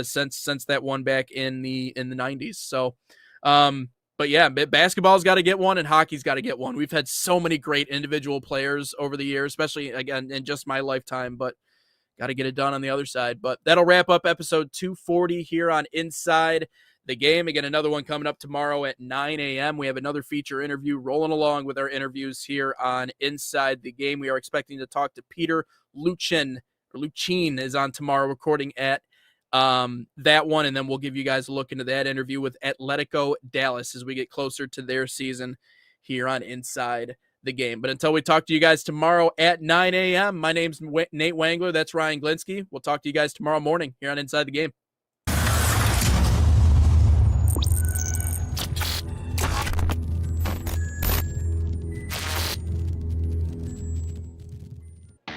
since that one back in the 90s. So, but yeah, basketball's got to get one and hockey's got to get one. We've had so many great individual players over the years, especially again in just my lifetime, but got to get it done on the other side. But that'll wrap up episode 240 here on Inside the Game. Again, another one coming up tomorrow at 9 a.m. We have another feature interview rolling along with our interviews here on Inside the Game. We are expecting to talk to Peter Luchin is on tomorrow, recording at that one, and then we'll give you guys a look into that interview with Atletico Dallas as we get closer to their season here on Inside the Game. But until we talk to you guys tomorrow at 9 a.m., my name's Nate Wangler. That's Ryan Glinsky. We'll talk to you guys tomorrow morning here on Inside the Game.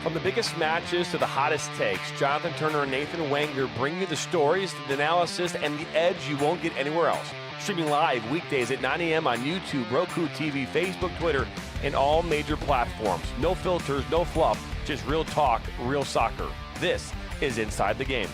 From the biggest matches to the hottest takes, Jonathan Turner and Nathan Wangler bring you the stories, the analysis, and the edge you won't get anywhere else. Streaming live weekdays at 9 a.m. on YouTube, Roku TV, Facebook, Twitter, and all major platforms. No filters, no fluff, just real talk, real soccer. This is Inside the Game.